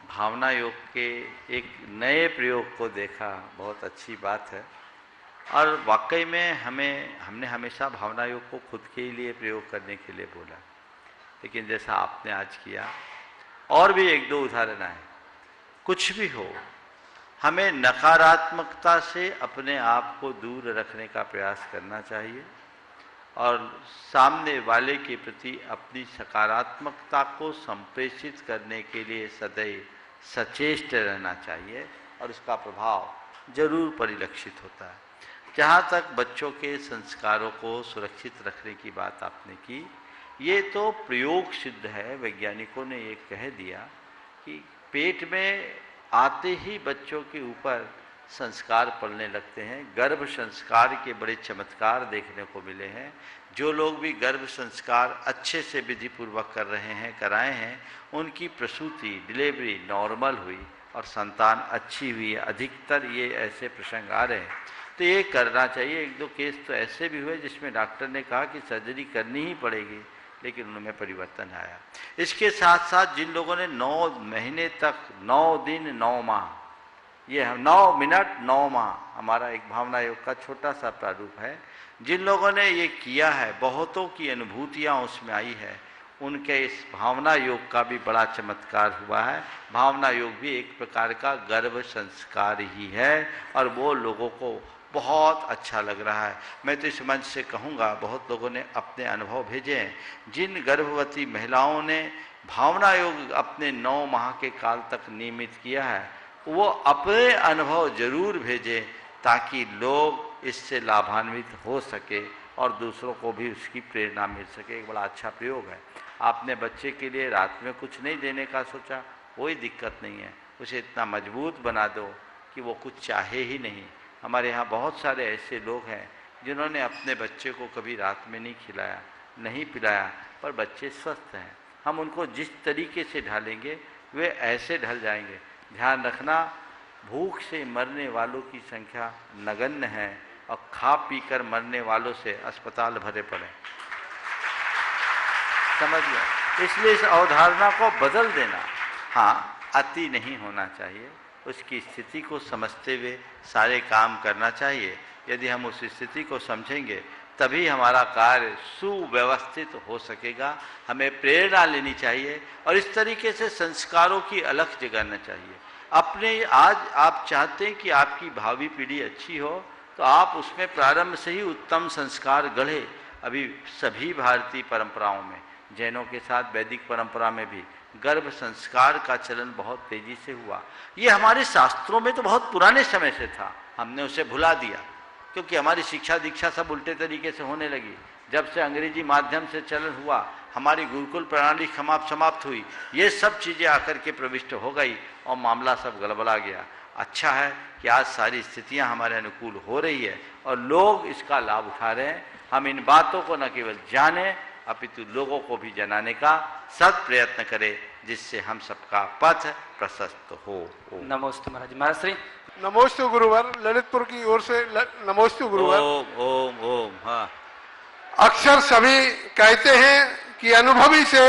भावना योग के एक नए प्रयोग को देखा, बहुत अच्छी बात है। और वाकई में हमने हमेशा भावना योग को खुद के लिए प्रयोग करने के लिए बोला, लेकिन जैसा आपने आज किया, और भी 1-2 उदाहरण आए। कुछ भी हो, हमें नकारात्मकता से अपने आप को दूर रखने का प्रयास करना चाहिए और सामने वाले के प्रति अपनी सकारात्मकता को संप्रेषित करने के लिए सदैव सचेष्ट रहना चाहिए और उसका प्रभाव जरूर परिलक्षित होता है। जहाँ तक बच्चों के संस्कारों को सुरक्षित रखने की बात आपने की, ये तो प्रयोग सिद्ध है। वैज्ञानिकों ने ये कह दिया कि पेट में आते ही बच्चों के ऊपर संस्कार पड़ने लगते हैं। गर्भ संस्कार के बड़े चमत्कार देखने को मिले हैं। जो लोग भी गर्भ संस्कार अच्छे से विधि पूर्वक कर रहे हैं, कराए हैं, उनकी प्रसूति डिलीवरी नॉर्मल हुई और संतान अच्छी हुई। अधिकतर ये ऐसे प्रसंग आ रहे हैं, तो ये करना चाहिए। 1-2 केस तो ऐसे भी हुए जिसमें डॉक्टर ने कहा कि सर्जरी करनी ही पड़ेगी, लेकिन उनमें परिवर्तन आया। इसके साथ साथ जिन लोगों ने 9 महीने तक 9 दिन 9 माह, ये 9 मिनट 9 माह हमारा एक भावना योग का छोटा सा प्रारूप है, जिन लोगों ने ये किया है, बहुतों की अनुभूतियाँ उसमें आई है। उनके इस भावना योग का भी बड़ा चमत्कार हुआ है। भावना योग भी एक प्रकार का गर्भ संस्कार ही है और वो लोगों को बहुत अच्छा लग रहा है। मैं तो इस मंच से कहूँगा, बहुत लोगों ने अपने अनुभव भेजे हैं। जिन गर्भवती महिलाओं ने भावना योग अपने 9 माह के काल तक नियमित किया है, वो अपने अनुभव जरूर भेजें ताकि लोग इससे लाभान्वित हो सके और दूसरों को भी उसकी प्रेरणा मिल सके। एक बड़ा अच्छा प्रयोग है। आपने बच्चे के लिए रात में कुछ नहीं देने का सोचा, कोई दिक्कत नहीं है। उसे इतना मजबूत बना दो कि वो कुछ चाहे ही नहीं। हमारे यहाँ बहुत सारे ऐसे लोग हैं जिन्होंने अपने बच्चे को कभी रात में नहीं खिलाया, नहीं पिलाया, पर बच्चे स्वस्थ हैं। हम उनको जिस तरीके से ढालेंगे वे ऐसे ढल जाएंगे। ध्यान रखना, भूख से मरने वालों की संख्या नगण्य है और खा पीकर मरने वालों से अस्पताल भरे पड़े। समझिए, इसलिए इस अवधारणा को बदल देना। हाँ, अति नहीं होना चाहिए, उसकी स्थिति को समझते हुए सारे काम करना चाहिए। यदि हम उस स्थिति को समझेंगे तभी हमारा कार्य सुव्यवस्थित हो सकेगा। हमें प्रेरणा लेनी चाहिए और इस तरीके से संस्कारों की अलख जगाना चाहिए। अपने आज आप चाहते हैं कि आपकी भावी पीढ़ी अच्छी हो, तो आप उसमें प्रारंभ से ही उत्तम संस्कार गढ़े। अभी सभी भारतीय परंपराओं में, जैनों के साथ वैदिक परंपरा में भी गर्भ संस्कार का चलन बहुत तेजी से हुआ। ये हमारे शास्त्रों में तो बहुत पुराने समय से था, हमने उसे भुला दिया क्योंकि हमारी शिक्षा दीक्षा सब उल्टे तरीके से होने लगी। जब से अंग्रेजी माध्यम से चलन हुआ, हमारी गुरुकुल प्रणाली समाप्त हुई, ये सब चीज़ें आकर के प्रविष्ट हो गई और मामला सब गड़बड़ा गया। अच्छा है कि आज सारी स्थितियां हमारे अनुकूल हो रही है और लोग इसका लाभ उठा रहे हैं। हम इन बातों को न केवल जानें अपितु लोगों को भी जनाने का सद प्रयत्न करें, जिससे हम सबका पथ प्रशस्त हो। नमोस्तु महाराज। महाराज श्री नमोस्तु गुरुवर, ललितपुर की ओर से नमोस्तु गुरुवर। ओम ओम ओम। हाँ, अक्सर सभी कहते हैं कि अनुभवी से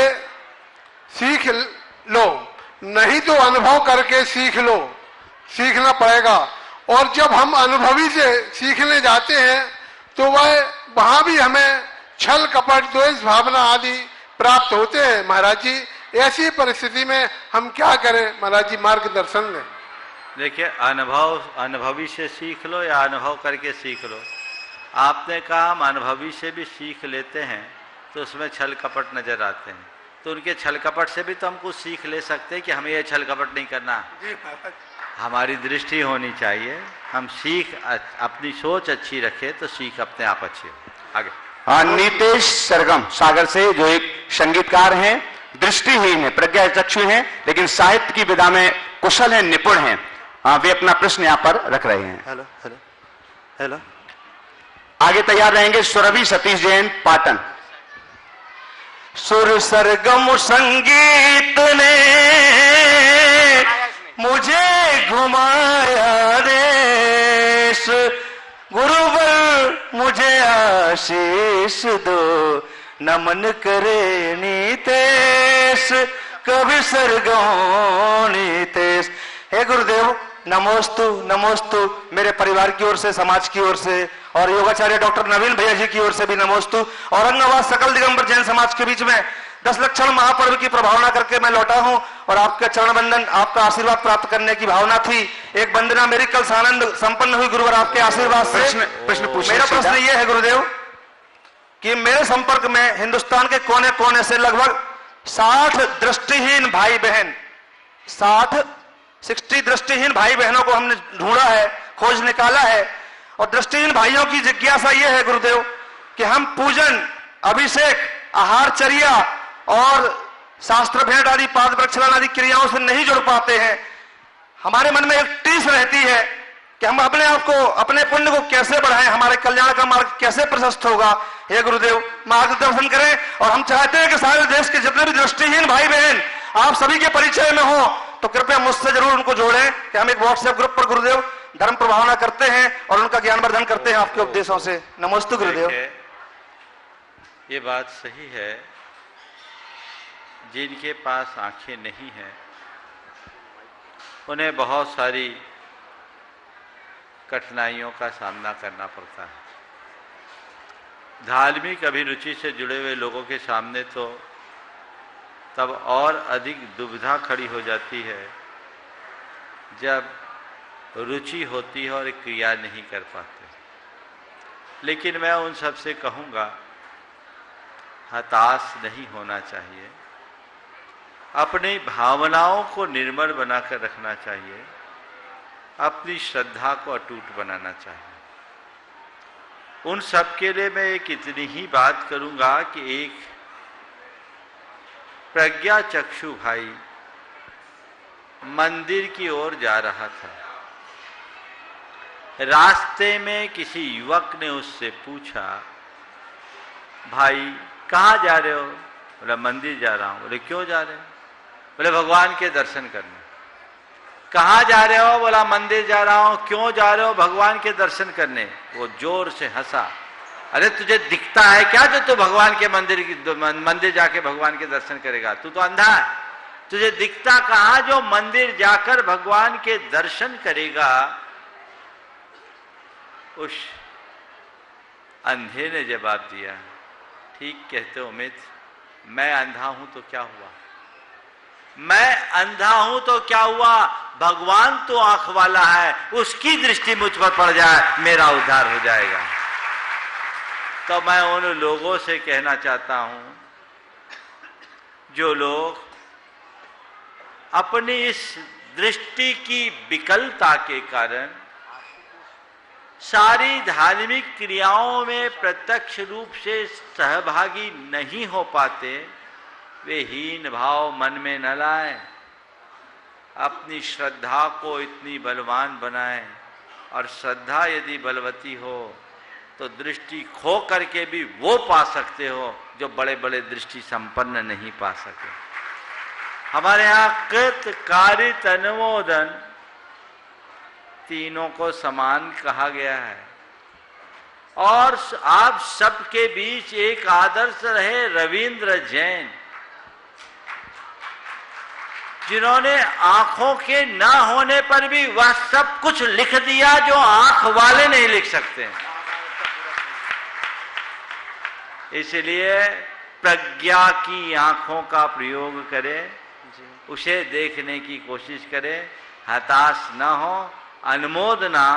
सीख लो, नहीं तो अनुभव करके सीख लो, सीखना पड़ेगा। और जब हम अनुभवी से सीखने जाते हैं तो वहां भी हमें छल कपट द्वेष भावना आदि प्राप्त होते हैं। महाराज जी, ऐसी परिस्थिति में हम क्या करें? महाराज जी मार्गदर्शन दें। देखिए, अनुभवी से सीख लो या अनुभव करके सीख लो। आपने कहा हम अनुभवी से भी सीख लेते हैं तो उसमें छल कपट नजर आते हैं, तो उनके छल कपट से भी तो हम कुछ सीख ले सकते हैं कि हमें यह छल कपट नहीं करना। हमारी दृष्टि होनी चाहिए, हम सीख अपनी सोच अच्छी रखें तो सीख अपने आप अच्छी हो। आगे। हाँ, नीतेश सरगम सागर से, जो एक संगीतकार हैं, दृष्टिहीन है, प्रज्ञा चक्षु हैं, लेकिन साहित्य की विधा में कुशल हैं, निपुण हैं। हाँ, वे अपना प्रश्न यहाँ पर रख रहे हैं। Hello hello hello. आगे तैयार रहेंगे सुरभि सतीश जैन, पाटन। सुर सरगम संगीत ने मुझे घुमाया देश, गुरुवर मुझे आशीष दो, नमन करे नीतेश, कवि सरगम नीतेश। हे गुरुदेव, नमोस्तु नमोस्तु। मेरे परिवार की ओर से, समाज की ओर से और योगाचार्य डॉक्टर नवीन भैया जी की ओर से भी नमोस्तु। औरंगाबाद सकल दिगंबर जैन समाज के बीच में 10 लक्षण महापर्व की प्रभावना करके मैं लौटा हूं और आपका चरण बंदन, आपका आशीर्वाद प्राप्त करने की भावना थी। एक वंदना मेरी कल सानंद संपन्न हुई गुरुवर आपके आशीर्वाद से। मेरा प्रश्न यह है गुरुदेव कि मेरे संपर्क में हिंदुस्तान के कोने कोने से लगभग 60 दृष्टिहीन भाई बहन, 60 दृष्टिहीन भाई बहनों को हमने ढूंढा है, खोज निकाला है। और दृष्टिहीन भाइयों की जिज्ञासा यह है गुरुदेव कि हम पूजन, अभिषेक, आहारचर्या और शास्त्र भेंट आदि, पाद प्रक्षालन आदि क्रियाओं से नहीं जुड़ पाते हैं। हमारे मन में एक टीस रहती है कि हम अपने आप को, अपने पुण्य को कैसे बढ़ाएं, हमारे कल्याण का मार्ग कैसे प्रशस्त होगा। हे गुरुदेव, मार्गदर्शन करें। और हम चाहते हैं कि सारे देश के जितने भी दृष्टिहीन भाई बहन आप सभी के परिचय में हो, तो कृपया मुझसे जरूर उनको जोड़ें कि हम एक व्हाट्सएप ग्रुप पर गुरुदेव धर्म प्रभावना करते हैं और उनका ज्ञानवर्धन करते हैं आपके उपदेशों से। नमस्ते गुरुदेव। ये बात सही है, जिनके पास आंखें नहीं हैं उन्हें बहुत सारी कठिनाइयों का सामना करना पड़ता है। धार्मिक अभिरुचि से जुड़े हुए लोगों के सामने तो तब और अधिक दुविधा खड़ी हो जाती है जब रुचि होती है और क्रिया नहीं कर पाते। लेकिन मैं उन सब से कहूँगा, हताश नहीं होना चाहिए, अपनी भावनाओं को निर्मल बनाकर रखना चाहिए, अपनी श्रद्धा को अटूट बनाना चाहिए। उन सब के लिए मैं एक इतनी ही बात करूँगा कि एक प्रज्ञा चक्षु भाई मंदिर की ओर जा रहा था। रास्ते में किसी युवक ने उससे पूछा, भाई कहाँ जा रहे हो? बोला मंदिर जा रहा हूं। बोले क्यों जा रहे हो? बोले भगवान के दर्शन करने। कहाँ जा रहे हो? बोला मंदिर जा रहा हूं। क्यों जा रहे हो? भगवान के दर्शन करने। वो जोर से हंसा। अरे तुझे दिखता है क्या जो तू भगवान के मंदिर जाके भगवान के दर्शन करेगा? तू तो अंधा है, तुझे दिखता कहाँ जो मंदिर जाकर भगवान के दर्शन करेगा? उस अंधे ने जवाब दिया, ठीक कहते हो अमित, मैं अंधा हूं तो क्या हुआ, मैं अंधा हूं तो क्या हुआ, भगवान तो आंख वाला है, उसकी दृष्टि मुझ पर पड़ जाए, मेरा उद्धार हो जाएगा। तो मैं उन लोगों से कहना चाहता हूं जो लोग अपनी इस दृष्टि की विकलता के कारण सारी धार्मिक क्रियाओं में प्रत्यक्ष रूप से सहभागी नहीं हो पाते, वे हीन भाव मन में न लाएं, अपनी श्रद्धा को इतनी बलवान बनाएं। और श्रद्धा यदि बलवती हो तो दृष्टि खो करके भी वो पा सकते हो जो बड़े बड़े दृष्टि संपन्न नहीं पा सके। हमारे यहाँ कृत, कारित, अनुमोदन तीनों को समान कहा गया है। और आप सबके बीच एक आदर्श रहे रविंद्र जैन, जिन्होंने आंखों के ना होने पर भी वह सब कुछ लिख दिया जो आंख वाले नहीं लिख सकते। इसलिए प्रज्ञा की आंखों का प्रयोग करें, उसे देखने की कोशिश करें, हताश न हो। अनुमोदना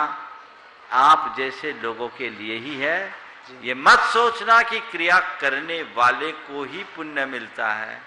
आप जैसे लोगों के लिए ही है। ये मत सोचना कि क्रिया करने वाले को ही पुण्य मिलता है,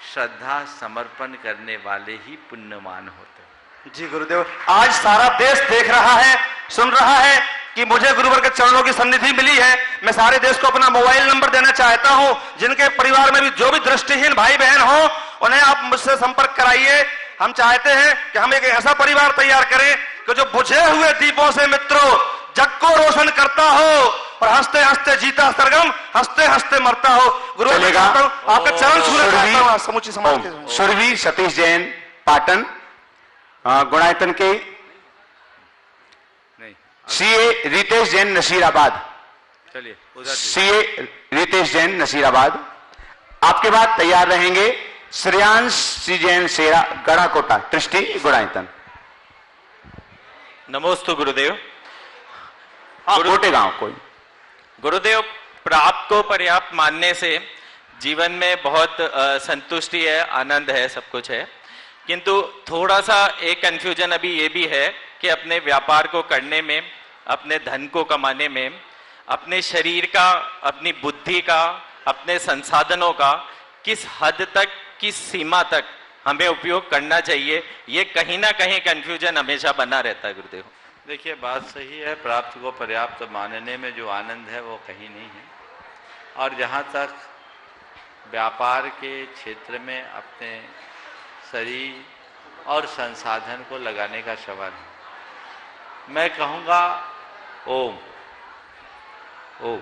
श्रद्धा समर्पण करने वाले ही पुण्यवान होते हैं। जी गुरुदेव, आज सारा देश देख रहा है, सुन रहा है कि मुझे गुरुवर के चरणों की सन्निधि मिली है। मैं सारे देश को अपना मोबाइल नंबर देना चाहता हूं, जिनके परिवार में भी जो भी दृष्टिहीन भाई बहन हो उन्हें आप मुझसे संपर्क कराइए। हम चाहते हैं कि हम एक ऐसा परिवार तैयार करें कि जो बुझे हुए दीपों से मित्रों जग को रोशन करता हो और हंसते हंसते जीता सरगम, हंसते हंसते मरता हो। गुरु आपका चरण छूना चाहता हूं समूची समाज के। सुरभि सतीश जैन पाटन, गुणायतन के सीए रितेश जैन नसीराबाद, चलिए सीए रितेश जैन नसीराबाद। आपके बाद तैयार रहेंगे श्रेयांश सी जैन सेरा गढ़ाकोटा, ट्रस्टी गुणायतन। नमोस्तु गुरुदेव। गोटे गांव कोई गुरुदेव, प्राप्त को पर्याप्त मानने से जीवन में बहुत संतुष्टि है, आनंद है, सब कुछ है, किंतु थोड़ा सा एक कंफ्यूजन अभी ये भी है कि अपने व्यापार को करने में, अपने धन को कमाने में, अपने शरीर का, अपनी बुद्धि का, अपने संसाधनों का किस हद तक, किस सीमा तक हमें उपयोग करना चाहिए, ये कहीं ना कहीं कंफ्यूजन हमेशा बना रहता है गुरुदेव। देखिए, बात सही है, प्राप्त को पर्याप्त मानने में जो आनंद है वो कहीं नहीं है। और जहाँ तक व्यापार के क्षेत्र में अपने शरीर और संसाधन को लगाने का सवाल है, मैं कहूँगा ओम ओम,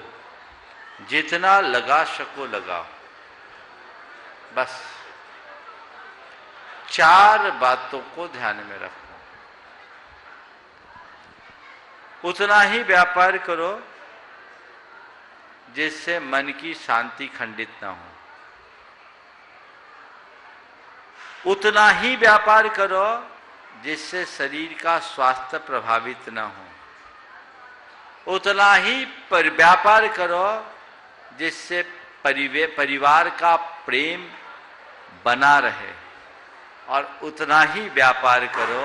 जितना लगा सको लगाओ। बस 4 बातों को ध्यान में रखो। उतना ही व्यापार करो जिससे मन की शांति खंडित ना हो। उतना ही व्यापार करो जिससे शरीर का स्वास्थ्य प्रभावित ना हो। उतना ही व्यापार करो जिससे परिवार का प्रेम बना रहे। और उतना ही व्यापार करो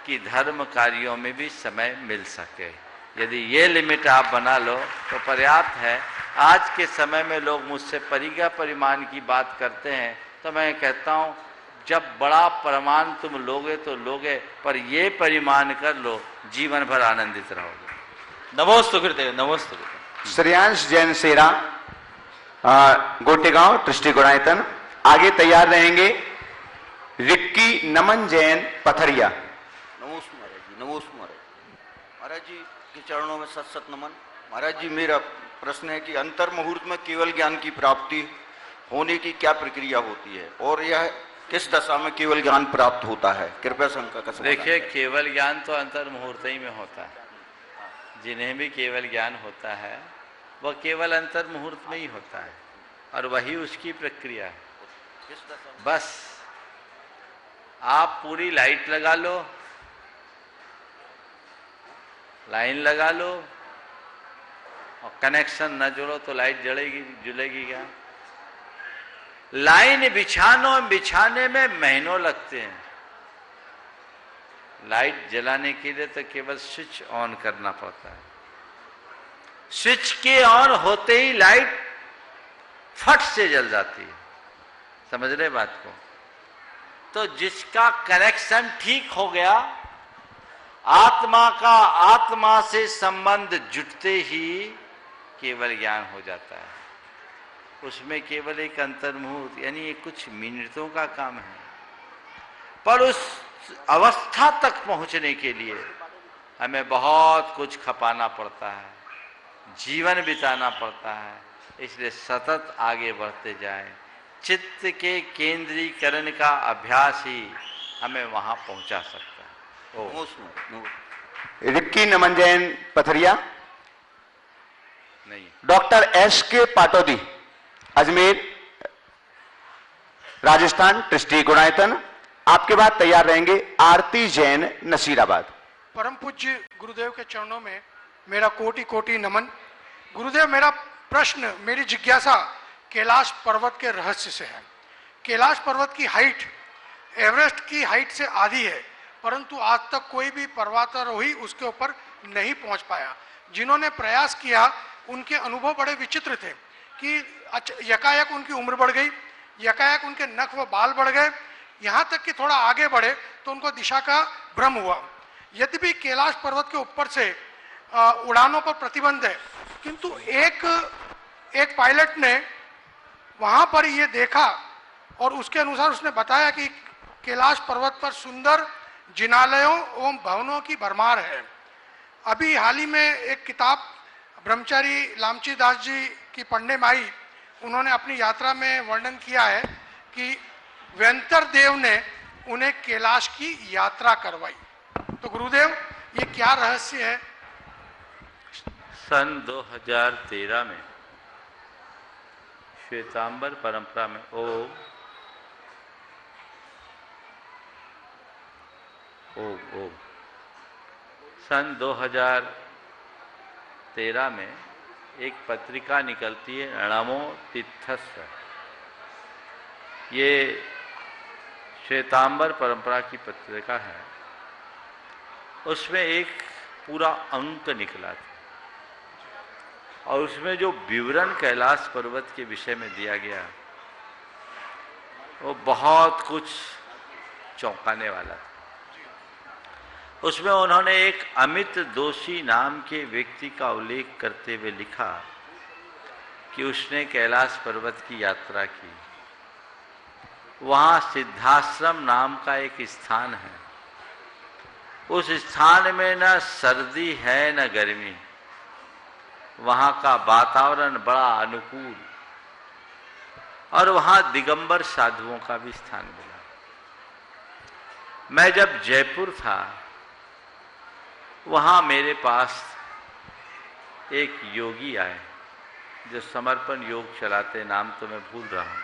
कि धर्म कार्यों में भी समय मिल सके। यदि ये लिमिट आप बना लो तो पर्याप्त है। आज के समय में लोग मुझसे परिगा परिमाण की बात करते हैं, तो मैं कहता हूँ जब बड़ा परिमाण तुम लोगे तो लोगे, पर ये परिमाण कर लो, जीवन भर आनंदित रहोगे। नमोस्तु गुरुदेव, नमोस्तु गुरुदेव। श्रेयांश जैन सेरा गोटेगांव, ट्रस्टी गुणायतन। आगे तैयार रहेंगे रिक्की नमन जैन पथरिया। नमोस्तु महाराज जी, नमोस्तु महाराज। महाराज जी के चरणों में सत सत नमन। महाराज जी, मेरा प्रश्न है कि अंतर मुहूर्त में केवल ज्ञान की प्राप्ति होने की क्या प्रक्रिया होती है और यह किस दशा में केवल ज्ञान प्राप्त होता है? कृपया शंका का समाधान। देखिए, केवल ज्ञान तो अंतर मुहूर्त ही में होता है। जिन्हें भी केवल ज्ञान होता है वह केवल अंतर मुहूर्त में ही होता है और वही उसकी प्रक्रिया है। बस आप पूरी लाइट लगा लो, लाइन लगा लो और कनेक्शन न जोड़ो तो लाइट जलेगी, जुलेगी क्या? लाइन बिछाने में महीनों लगते हैं। लाइट जलाने के लिए तो केवल स्विच ऑन करना पड़ता है। स्विच के ऑन होते ही लाइट फट से जल जाती है। समझ रहे बात को? तो जिसका कनेक्शन ठीक हो गया, आत्मा का आत्मा से संबंध जुटते ही केवल ज्ञान हो जाता है। उसमें केवल एक अंतर्मुहूर्त यानी ये कुछ मिनटों का काम है, पर उस अवस्था तक पहुंचने के लिए हमें बहुत कुछ खपाना पड़ता है, जीवन बिताना पड़ता है। इसलिए सतत आगे बढ़ते जाएं। चित्त के केंद्रीकरण का अभ्यास ही हमें वहां पहुंचा सकता है। रिक्की नमन जैन पथरिया, नहीं, डॉक्टर एस के पाटोदी अजमेर राजस्थान ट्रस्टी गुणायतन, आपके बाद तैयार रहेंगे आरती जैन नसीराबाद। परम पूज्य गुरुदेव के चरणों में मेरा कोटि कोटि नमन। गुरुदेव, मेरा प्रश्न, मेरी जिज्ञासा कैलाश पर्वत के रहस्य से है। कैलाश पर्वत की हाइट एवरेस्ट की हाइट से आधी है, परंतु आज तक कोई भी पर्वतारोही उसके ऊपर नहीं पहुंच पाया। जिन्होंने प्रयास किया उनके अनुभव बड़े विचित्र थे कि यकायक उनकी उम्र बढ़ गई, यकायक उनके नख व बाल बढ़ गए, यहाँ तक कि थोड़ा आगे बढ़े तो उनको दिशा का भ्रम हुआ। यद्यपि कैलाश पर्वत के ऊपर से उड़ानों पर प्रतिबंध है, किंतु एक पायलट ने वहां पर ये देखा और उसके अनुसार उसने बताया कि कैलाश पर्वत पर सुंदर जिनालयों एवं भवनों की भरमार है। अभी हाल ही में एक किताब ब्रह्मचारी लामची दास जी की पढ़ने में आई, उन्होंने अपनी यात्रा में वर्णन किया है कि व्यंतर देव ने उन्हें कैलाश की यात्रा करवाई। तो गुरुदेव, ये क्या रहस्य है? सन 2013 में श्वेतांबर परंपरा में ओम सन 2013 में एक पत्रिका निकलती है नमो तिथस्य। ये श्वेतांबर परंपरा की पत्रिका है। उसमें एक पूरा अंक निकला था और उसमें जो विवरण कैलाश पर्वत के विषय में दिया गया वो बहुत कुछ चौंकाने वाला था। उसमें उन्होंने एक अमित दोषी नाम के व्यक्ति का उल्लेख करते हुए लिखा कि उसने कैलाश पर्वत की यात्रा की। वहाँ सिद्धाश्रम नाम का एक स्थान है। उस स्थान में न सर्दी है न गर्मी। वहाँ का वातावरण बड़ा अनुकूल और वहाँ दिगंबर साधुओं का भी स्थान मिला। मैं जब जयपुर था, वहाँ मेरे पास एक योगी आए जो समर्पण योग चलाते, नाम तो मैं भूल रहा हूँ।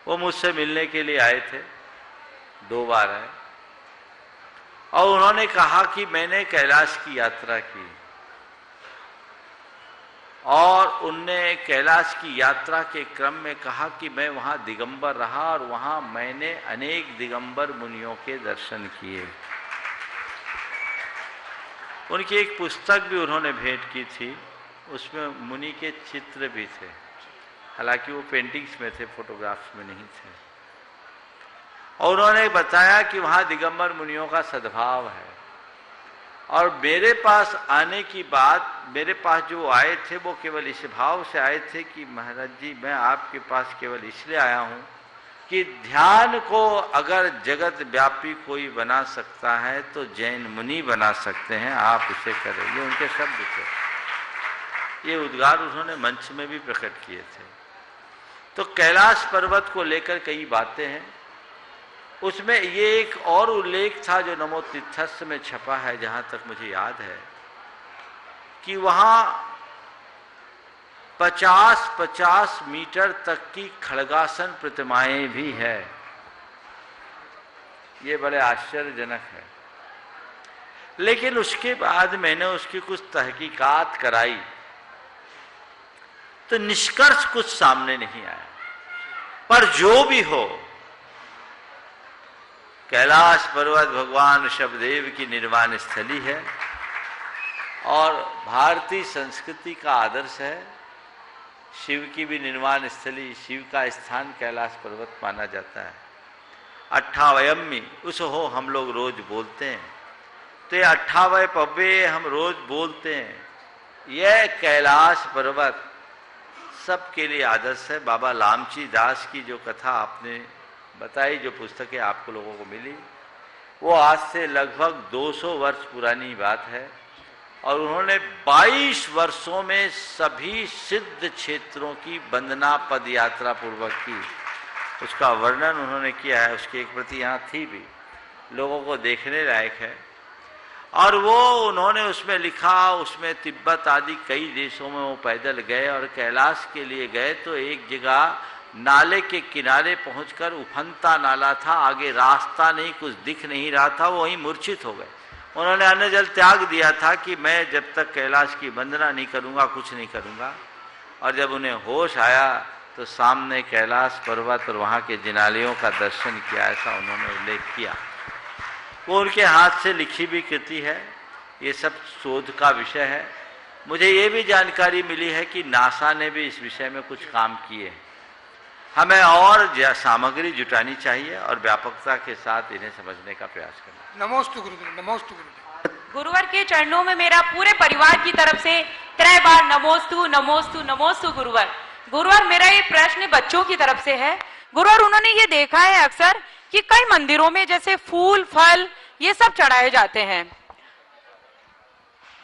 वो मुझसे मिलने के लिए आए थे, 2 बार आए और उन्होंने कहा कि मैंने कैलाश की यात्रा की और उनने कैलाश की यात्रा के क्रम में कहा कि मैं वहाँ दिगंबर रहा और वहाँ मैंने अनेक दिगंबर मुनियों के दर्शन किए। उनकी एक पुस्तक भी उन्होंने भेंट की थी, उसमें मुनि के चित्र भी थे। हालांकि वो पेंटिंग्स में थे, फोटोग्राफ्स में नहीं थे। और उन्होंने बताया कि वहाँ दिगंबर मुनियों का सद्भाव है। और मेरे पास आने की बात, मेरे पास जो आए थे वो केवल इस भाव से आए थे कि महाराज जी, मैं आपके पास केवल इसलिए आया हूँ कि ध्यान को अगर जगत व्यापी कोई बना सकता है तो जैन मुनि बना सकते हैं, आप इसे करें। ये उनके शब्द थे। ये उद्गार उन्होंने मंच में भी प्रकट किए थे। तो कैलाश पर्वत को लेकर कई बातें हैं। उसमें ये एक और उल्लेख था जो नमो तिथस्य में छपा है, जहां तक मुझे याद है, कि वहां 50-50 मीटर तक की खड़गासन प्रतिमाएं भी है। ये बड़े आश्चर्यजनक है। लेकिन उसके बाद मैंने उसकी कुछ तहकीकात कराई तो निष्कर्ष कुछ सामने नहीं आया। पर जो भी हो, कैलाश पर्वत भगवान ऋषभदेव की निर्वाण स्थली है और भारतीय संस्कृति का आदर्श है। शिव की भी निर्वाण स्थली, शिव का स्थान कैलाश पर्वत माना जाता है। अट्ठावयम्मी उस हो हम लोग रोज बोलते हैं, तो ये अट्ठावय पव्य हम रोज बोलते हैं। यह कैलाश पर्वत सबके लिए आदर्श है। बाबा लामची दास की जो कथा आपने बताई, जो पुस्तकें आपको लोगों को मिली, वो आज से लगभग 200 वर्ष पुरानी बात है और उन्होंने 22 वर्षों में सभी सिद्ध क्षेत्रों की वंदना पद यात्रा पूर्वक की। उसका वर्णन उन्होंने किया है, उसकी एक प्रति यहाँ थी भी, लोगों को देखने लायक है। और वो उन्होंने उसमें लिखा, उसमें तिब्बत आदि कई देशों में वो पैदल गए और कैलाश के लिए गए तो एक जगह नाले के किनारे पहुंचकर, उफनता नाला था, आगे रास्ता नहीं, कुछ दिख नहीं रहा था, वो वहीं मूर्छित हो गए। उन्होंने अन्न जल त्याग दिया था कि मैं जब तक कैलाश की वंदना नहीं करूंगा कुछ नहीं करूंगा। और जब उन्हें होश आया तो सामने कैलाश पर्वत और वहाँ के जिनालयों का दर्शन किया, ऐसा उन्होंने उल्लेख किया। वो उनके हाथ से लिखी भी कृति है। ये सब शोध का विषय है। मुझे ये भी जानकारी मिली है कि नासा ने भी इस विषय में कुछ काम किए हैं। हमें और सामग्री जुटानी चाहिए और व्यापकता के साथ इन्हें समझने का प्रयास करना। नमोस्तु गुरुदेव, नमोस्तु गुरुदेव। गुरुवर के चरणों में मेरा पूरे परिवार की तरफ से 3 बार नमोस्तु नमोस्तु नमोस्तु गुरुवर। गुरुवर, मेरा ये प्रश्न बच्चों की तरफ से है। गुरुवर, उन्होंने ये देखा है अक्सर कि कई मंदिरों में जैसे फूल फल ये सब चढ़ाए जाते हैं।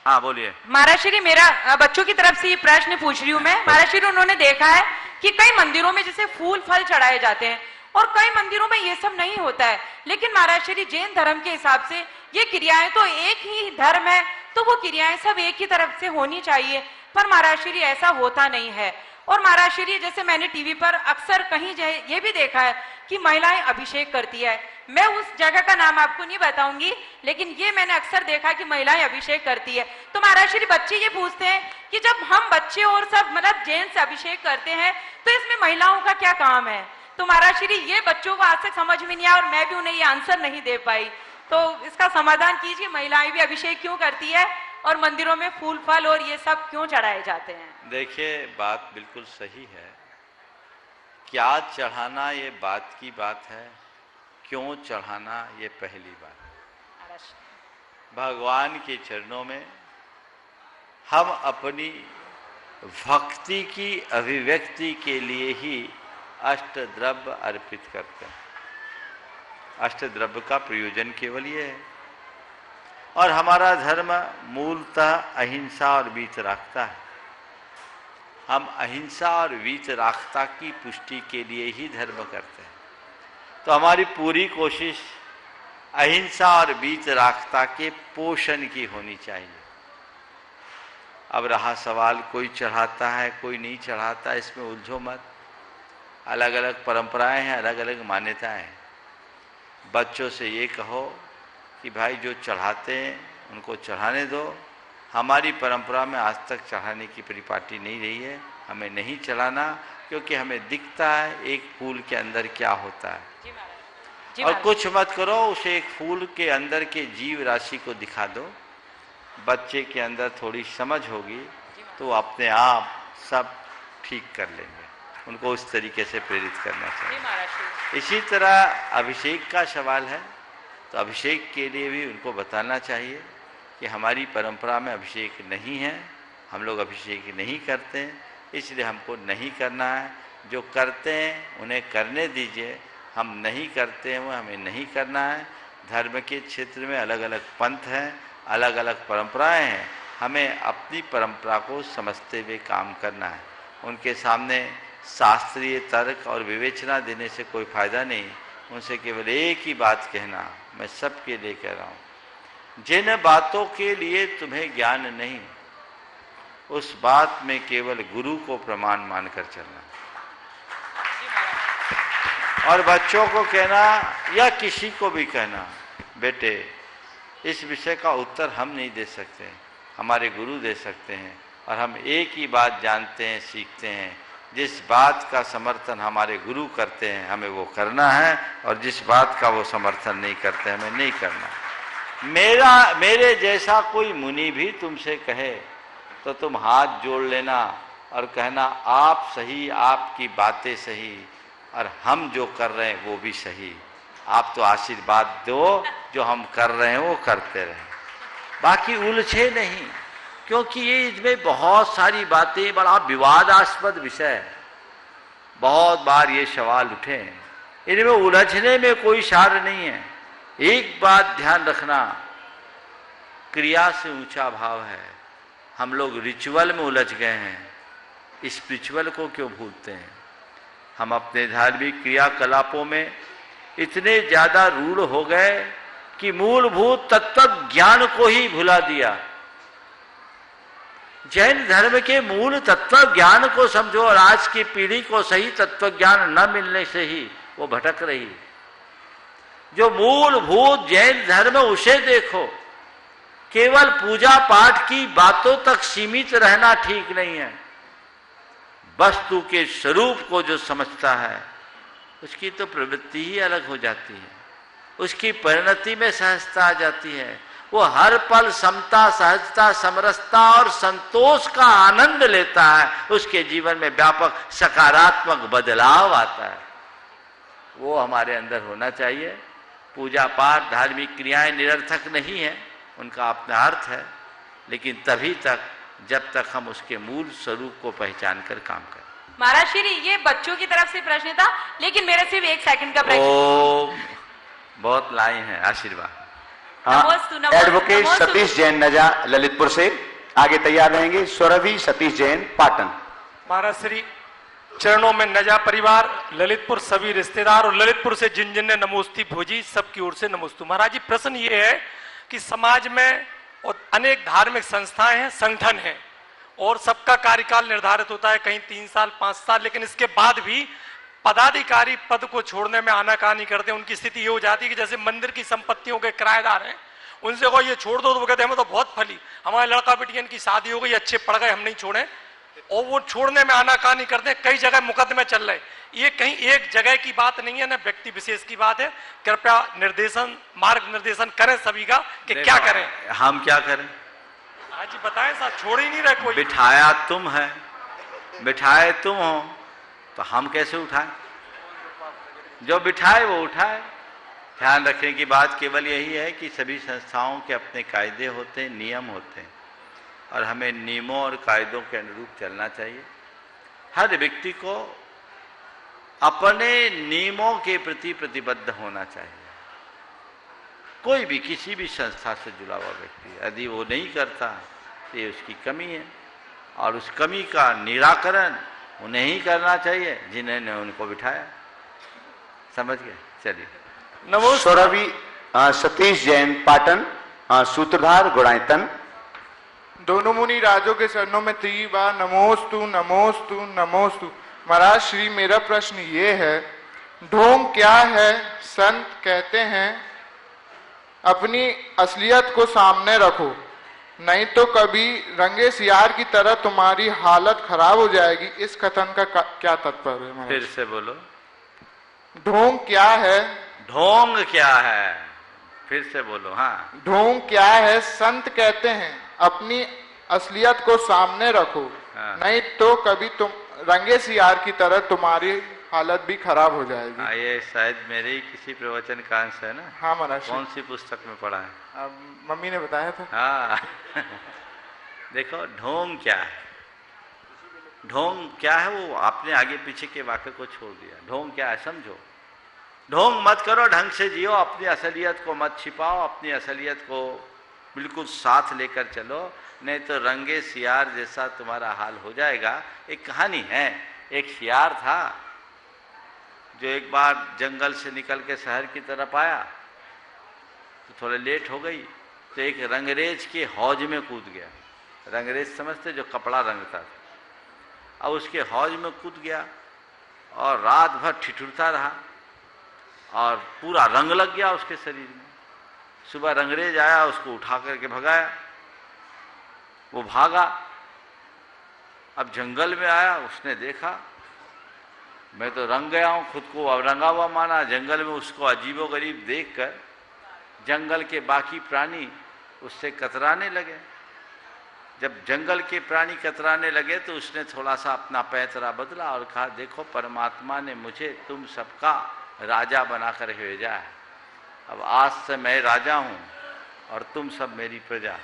हाँ बोलिए। महाराज श्री, मेरा बच्चों की तरफ से ये प्रश्न पूछ रही हूँ मैं। महाराज श्री, उन्होंने देखा है कि कई मंदिरों में जैसे फूल फल चढ़ाए जाते हैं और कई मंदिरों में ये सब नहीं होता है। लेकिन महाराज श्री, जैन धर्म के हिसाब से ये क्रियाएं तो एक ही धर्म है, तो वो क्रियाएं सब एक ही तरफ से होनी चाहिए। पर महाराज श्री ऐसा होता नहीं है। और महाराज श्री, जैसे मैंने टीवी पर अक्सर कहीं ये भी देखा है कि महिलाएं अभिषेक करती है। मैं उस जगह का नाम आपको नहीं बताऊंगी, लेकिन ये मैंने अक्सर देखा कि महिलाएं अभिषेक करती है। तो महाराज श्री, बच्चे ये पूछते हैं कि जब हम बच्चे और सब मतलब जेंट्स अभिषेक करते हैं तो इसमें महिलाओं का क्या काम है? तो महाराज श्री, ये बच्चों को आज तक समझ में नहीं आया और मैं भी उन्हें ये आंसर नहीं दे पाई। तो इसका समाधान कीजिए, महिलाएं भी अभिषेक क्यों करती है और मंदिरों में फूल फल और ये सब क्यों चढ़ाए जाते हैं? देखिए, बात बिल्कुल सही है। क्या चढ़ाना ये बात की बात है, क्यों चढ़ाना ये पहली बात। भगवान के चरणों में हम अपनी भक्ति की अभिव्यक्ति के लिए ही अष्टद्रव्य अर्पित करते हैं। अष्टद्रव्य का प्रयोजन केवल ये है। और हमारा धर्म मूलतः अहिंसा और वीतरागता है। हम अहिंसा और वीतरागता की पुष्टि के लिए ही धर्म करते हैं। तो हमारी पूरी कोशिश अहिंसा और वीतरागता के पोषण की होनी चाहिए। अब रहा सवाल, कोई चढ़ाता है कोई नहीं चढ़ाता, इसमें उलझो मत। अलग अलग परंपराएं हैं, अलग अलग मान्यताएं हैं। बच्चों से ये कहो कि भाई जो चढ़ाते हैं उनको चढ़ाने दो। हमारी परंपरा में आज तक चढ़ाने की परिपाटी नहीं रही है, हमें नहीं चढ़ाना, क्योंकि हमें दिखता है एक फूल के अंदर क्या होता है। और कुछ मत करो, उसे एक फूल के अंदर के जीव राशि को दिखा दो। बच्चे के अंदर थोड़ी समझ होगी तो अपने आप सब ठीक कर लेंगे। उनको उस तरीके से प्रेरित करना चाहिए। इसी तरह अभिषेक का सवाल है, तो अभिषेक के लिए भी उनको बताना चाहिए कि हमारी परंपरा में अभिषेक नहीं है, हम लोग अभिषेक नहीं करते हैं, इसलिए हमको नहीं करना है। जो करते हैं उन्हें करने दीजिए, हम नहीं करते हैं वो हमें नहीं करना है। धर्म के क्षेत्र में अलग अलग पंथ हैं, अलग अलग परंपराएं हैं, हमें अपनी परंपरा को समझते हुए काम करना है। उनके सामने शास्त्रीय तर्क और विवेचना देने से कोई फायदा नहीं। उनसे केवल एक ही बात कहना, मैं सबके लिए कह रहा हूँ, जिन बातों के लिए तुम्हें ज्ञान नहीं, उस बात में केवल गुरु को प्रमाण मानकर चलना। और बच्चों को कहना या किसी को भी कहना, बेटे इस विषय का उत्तर हम नहीं दे सकते, हमारे गुरु दे सकते हैं, और हम एक ही बात जानते हैं, सीखते हैं, जिस बात का समर्थन हमारे गुरु करते हैं हमें वो करना है, और जिस बात का वो समर्थन नहीं करते हमें नहीं करना। मेरे जैसा कोई मुनि भी तुमसे कहे तो तुम हाथ जोड़ लेना और कहना आप सही, आपकी बातें सही, और हम जो कर रहे हैं वो भी सही। आप तो आशीर्वाद दो, जो हम कर रहे हैं वो करते रहें, बाकी उलझे नहीं, क्योंकि ये इसमें बहुत सारी बातें, बड़ा विवादास्पद विषय है। बहुत बार ये सवाल उठे, इनमें उलझने में कोई सार नहीं है। एक बात ध्यान रखना, क्रिया से ऊंचा भाव है। हम लोग रिचुअल में उलझ गए हैं, स्पिरिचुअल को क्यों भूलते हैं? हम अपने धार्मिक क्रियाकलापों में इतने ज्यादा रूढ़ हो गए कि मूलभूत तत्व ज्ञान को ही भुला दिया। जैन धर्म के मूल तत्व ज्ञान को समझो, और आज की पीढ़ी को सही तत्व ज्ञान न मिलने से ही वो भटक रही। जो मूलभूत जैन धर्म उसे देखो। केवल पूजा पाठ की बातों तक सीमित रहना ठीक नहीं है। वस्तु के स्वरूप को जो समझता है उसकी तो प्रवृत्ति ही अलग हो जाती है, उसकी परिणति में सहजता आ जाती है। वो हर पल समता, सहजता, समरसता और संतोष का आनंद लेता है। उसके जीवन में व्यापक सकारात्मक बदलाव आता है। वो हमारे अंदर होना चाहिए। पूजा पाठ, धार्मिक क्रियाएं निरर्थक नहीं है, उनका अपना अर्थ है, लेकिन तभी तक जब तक हम उसके मूल स्वरूप को पहचान कर काम करें। महाराज श्री, ये बच्चों की तरफ से प्रश्न था, लेकिन मेरा सिर्फ 1 सेकंड का प्रश्न। बहुत लाइन है, आशीर्वाद। एडवोकेट सतीश जैन नजा ललितपुर से आगे तैयार रहेंगे। स्वरभि सतीश जैन पाटन। महाराज श्री चरणों में नजा परिवार, ललितपुर सभी रिश्तेदार और ललितपुर से जिन जिन ने नमोस्ती भोजी सबकी ओर से नमोस्तु। महाराज जी प्रश्न ये है कि समाज में और अनेक धार्मिक संस्थाएं हैं, संगठन हैं, और सबका कार्यकाल निर्धारित होता है, कहीं 3 साल 5 साल, लेकिन इसके बाद भी पदाधिकारी पद को छोड़ने में आनाकानी करते हैं। उनकी स्थिति ये हो जाती है कि जैसे मंदिर की संपत्तियों के किराएदार हैं, उनसे कहो ये छोड़ दो तो वो कहते हैं हमें तो बहुत फली, हमारे लड़का बेटियन की शादी हो गई, अच्छे पढ़ गए, हम नहीं छोड़े, और वो छोड़ने में आनाकानी करते हैं। कई जगह मुकदमे चल रहे। ये कहीं एक जगह की बात नहीं है, ना व्यक्ति विशेष की बात है। कृपया निर्देशन, मार्ग निर्देशन करें सभी का कि क्या करें। हम क्या करें? आज बताएं साहब, छोड़ ही नहीं रहे कोई। बिठाया तुम है, बिठाए तुम हो, तो हम कैसे उठाएं? जो बिठाए वो उठाए। ध्यान रखने की बात केवल यही है कि सभी संस्थाओं के अपने कायदे होते हैं, नियम होते हैं, और हमें नियमों और कायदों के अनुरूप चलना चाहिए। हर व्यक्ति को अपने नियमों के प्रति प्रतिबद्ध होना चाहिए। कोई भी किसी भी संस्था से जुड़ा हुआ व्यक्ति यदि वो नहीं करता तो ये उसकी कमी है, और उस कमी का निराकरण उन्हें ही करना चाहिए जिन्होंने उनको बिठाया। समझ गए? चलिए। स्वरभि सतीश जैन पाटन, सूत्रधार गुणायतन। दोनों मुनि राजों के चरणों में 3 बार नमोस्तु नमोस्तु नमोस्तु। महाराज श्री, मेरा प्रश्न ये है, ढोंग क्या है? संत कहते हैं अपनी असलियत को सामने रखो, नहीं तो कभी रंगे सियार की तरह तुम्हारी हालत खराब हो जाएगी। इस कथन का क्या तात्पर्य है? फिर से बोलो। ढोंग क्या है? ढोंग क्या है? फिर से बोलो। हाँ, ढोंग क्या है? संत कहते हैं अपनी असलियत को सामने रखो, हाँ। नहीं तो कभी तुम रंगे सियार की तरह तुम्हारी हालत भी खराब हो जाएगी। ये शायद मेरे ही किसी प्रवचन का अंश है ना? हाँ महाराज। कौन सी पुस्तक में पढ़ा है? मम्मी ने बताया था। हाँ देखो, ढोंग क्या है? ढोंग क्या है वो आपने आगे पीछे के वाक्य को छोड़ दिया। ढोंग क्या है समझो। ढोंग मत करो, ढंग से जियो, अपनी असलियत को मत छिपाओ, अपनी असलियत को बिल्कुल साथ लेकर चलो, नहीं तो रंगे सियार जैसा तुम्हारा हाल हो जाएगा। एक कहानी है, एक सियार था जो एक बार जंगल से निकल के शहर की तरफ आया, तो थोड़ा लेट हो गई, तो एक रंगरेज के हौज में कूद गया। रंगरेज समझते, जो कपड़ा रंगता था। अब उसके हौज में कूद गया और रात भर ठिठुरता रहा और पूरा रंग लग गया उसके शरीर में। सुबह रंगरेज आया, उसको उठा करके भगाया। वो भागा अब जंगल में आया, उसने देखा मैं तो रंग गया हूं, खुद को अब रंगा हुआ माना। जंगल में उसको अजीबोगरीब देखकर जंगल के बाकी प्राणी उससे कतराने लगे। जब जंगल के प्राणी कतराने लगे तो उसने थोड़ा सा अपना पैतरा बदला और कहा, देखो परमात्मा ने मुझे तुम सबका राजा बनाकर भेजा है। अब आज से मैं राजा हूं और तुम सब मेरी प्रजा।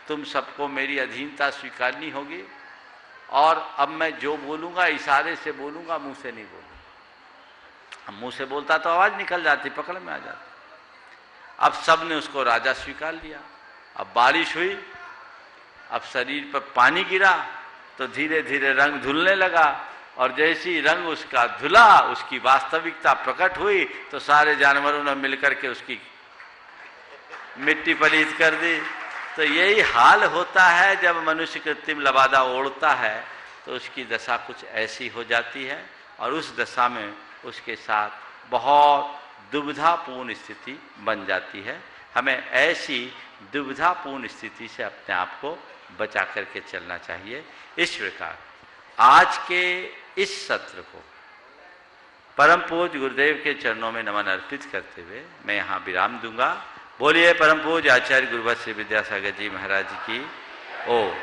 तुम सबको मेरी अधीनता स्वीकारनी होगी और अब मैं जो बोलूंगा इशारे से बोलूंगा, मुंह से नहीं बोलूंगा। मुंह से बोलता तो आवाज निकल जाती, पकड़ में आ जाती। अब सब ने उसको राजा स्वीकार लिया। अब बारिश हुई, अब शरीर पर पानी गिरा तो धीरे धीरे रंग धुलने लगा और जैसे ही रंग उसका धुला, उसकी वास्तविकता प्रकट हुई तो सारे जानवरों ने मिलकर के उसकी मिट्टी पलीत कर दी। तो यही हाल होता है जब मनुष्य कृत्रिम लबादा ओढ़ता है तो उसकी दशा कुछ ऐसी हो जाती है और उस दशा में उसके साथ बहुत दुविधापूर्ण स्थिति बन जाती है। हमें ऐसी दुविधापूर्ण स्थिति से अपने आप को बचा करके चलना चाहिए। इस प्रकार आज के इस सत्र को परम पूज्य गुरुदेव के चरणों में नमन अर्पित करते हुए मैं यहाँ विराम दूंगा। बोलिए परम पूज्य आचार्य गुरुवर श्री विद्यासागर जी महाराज की ओम।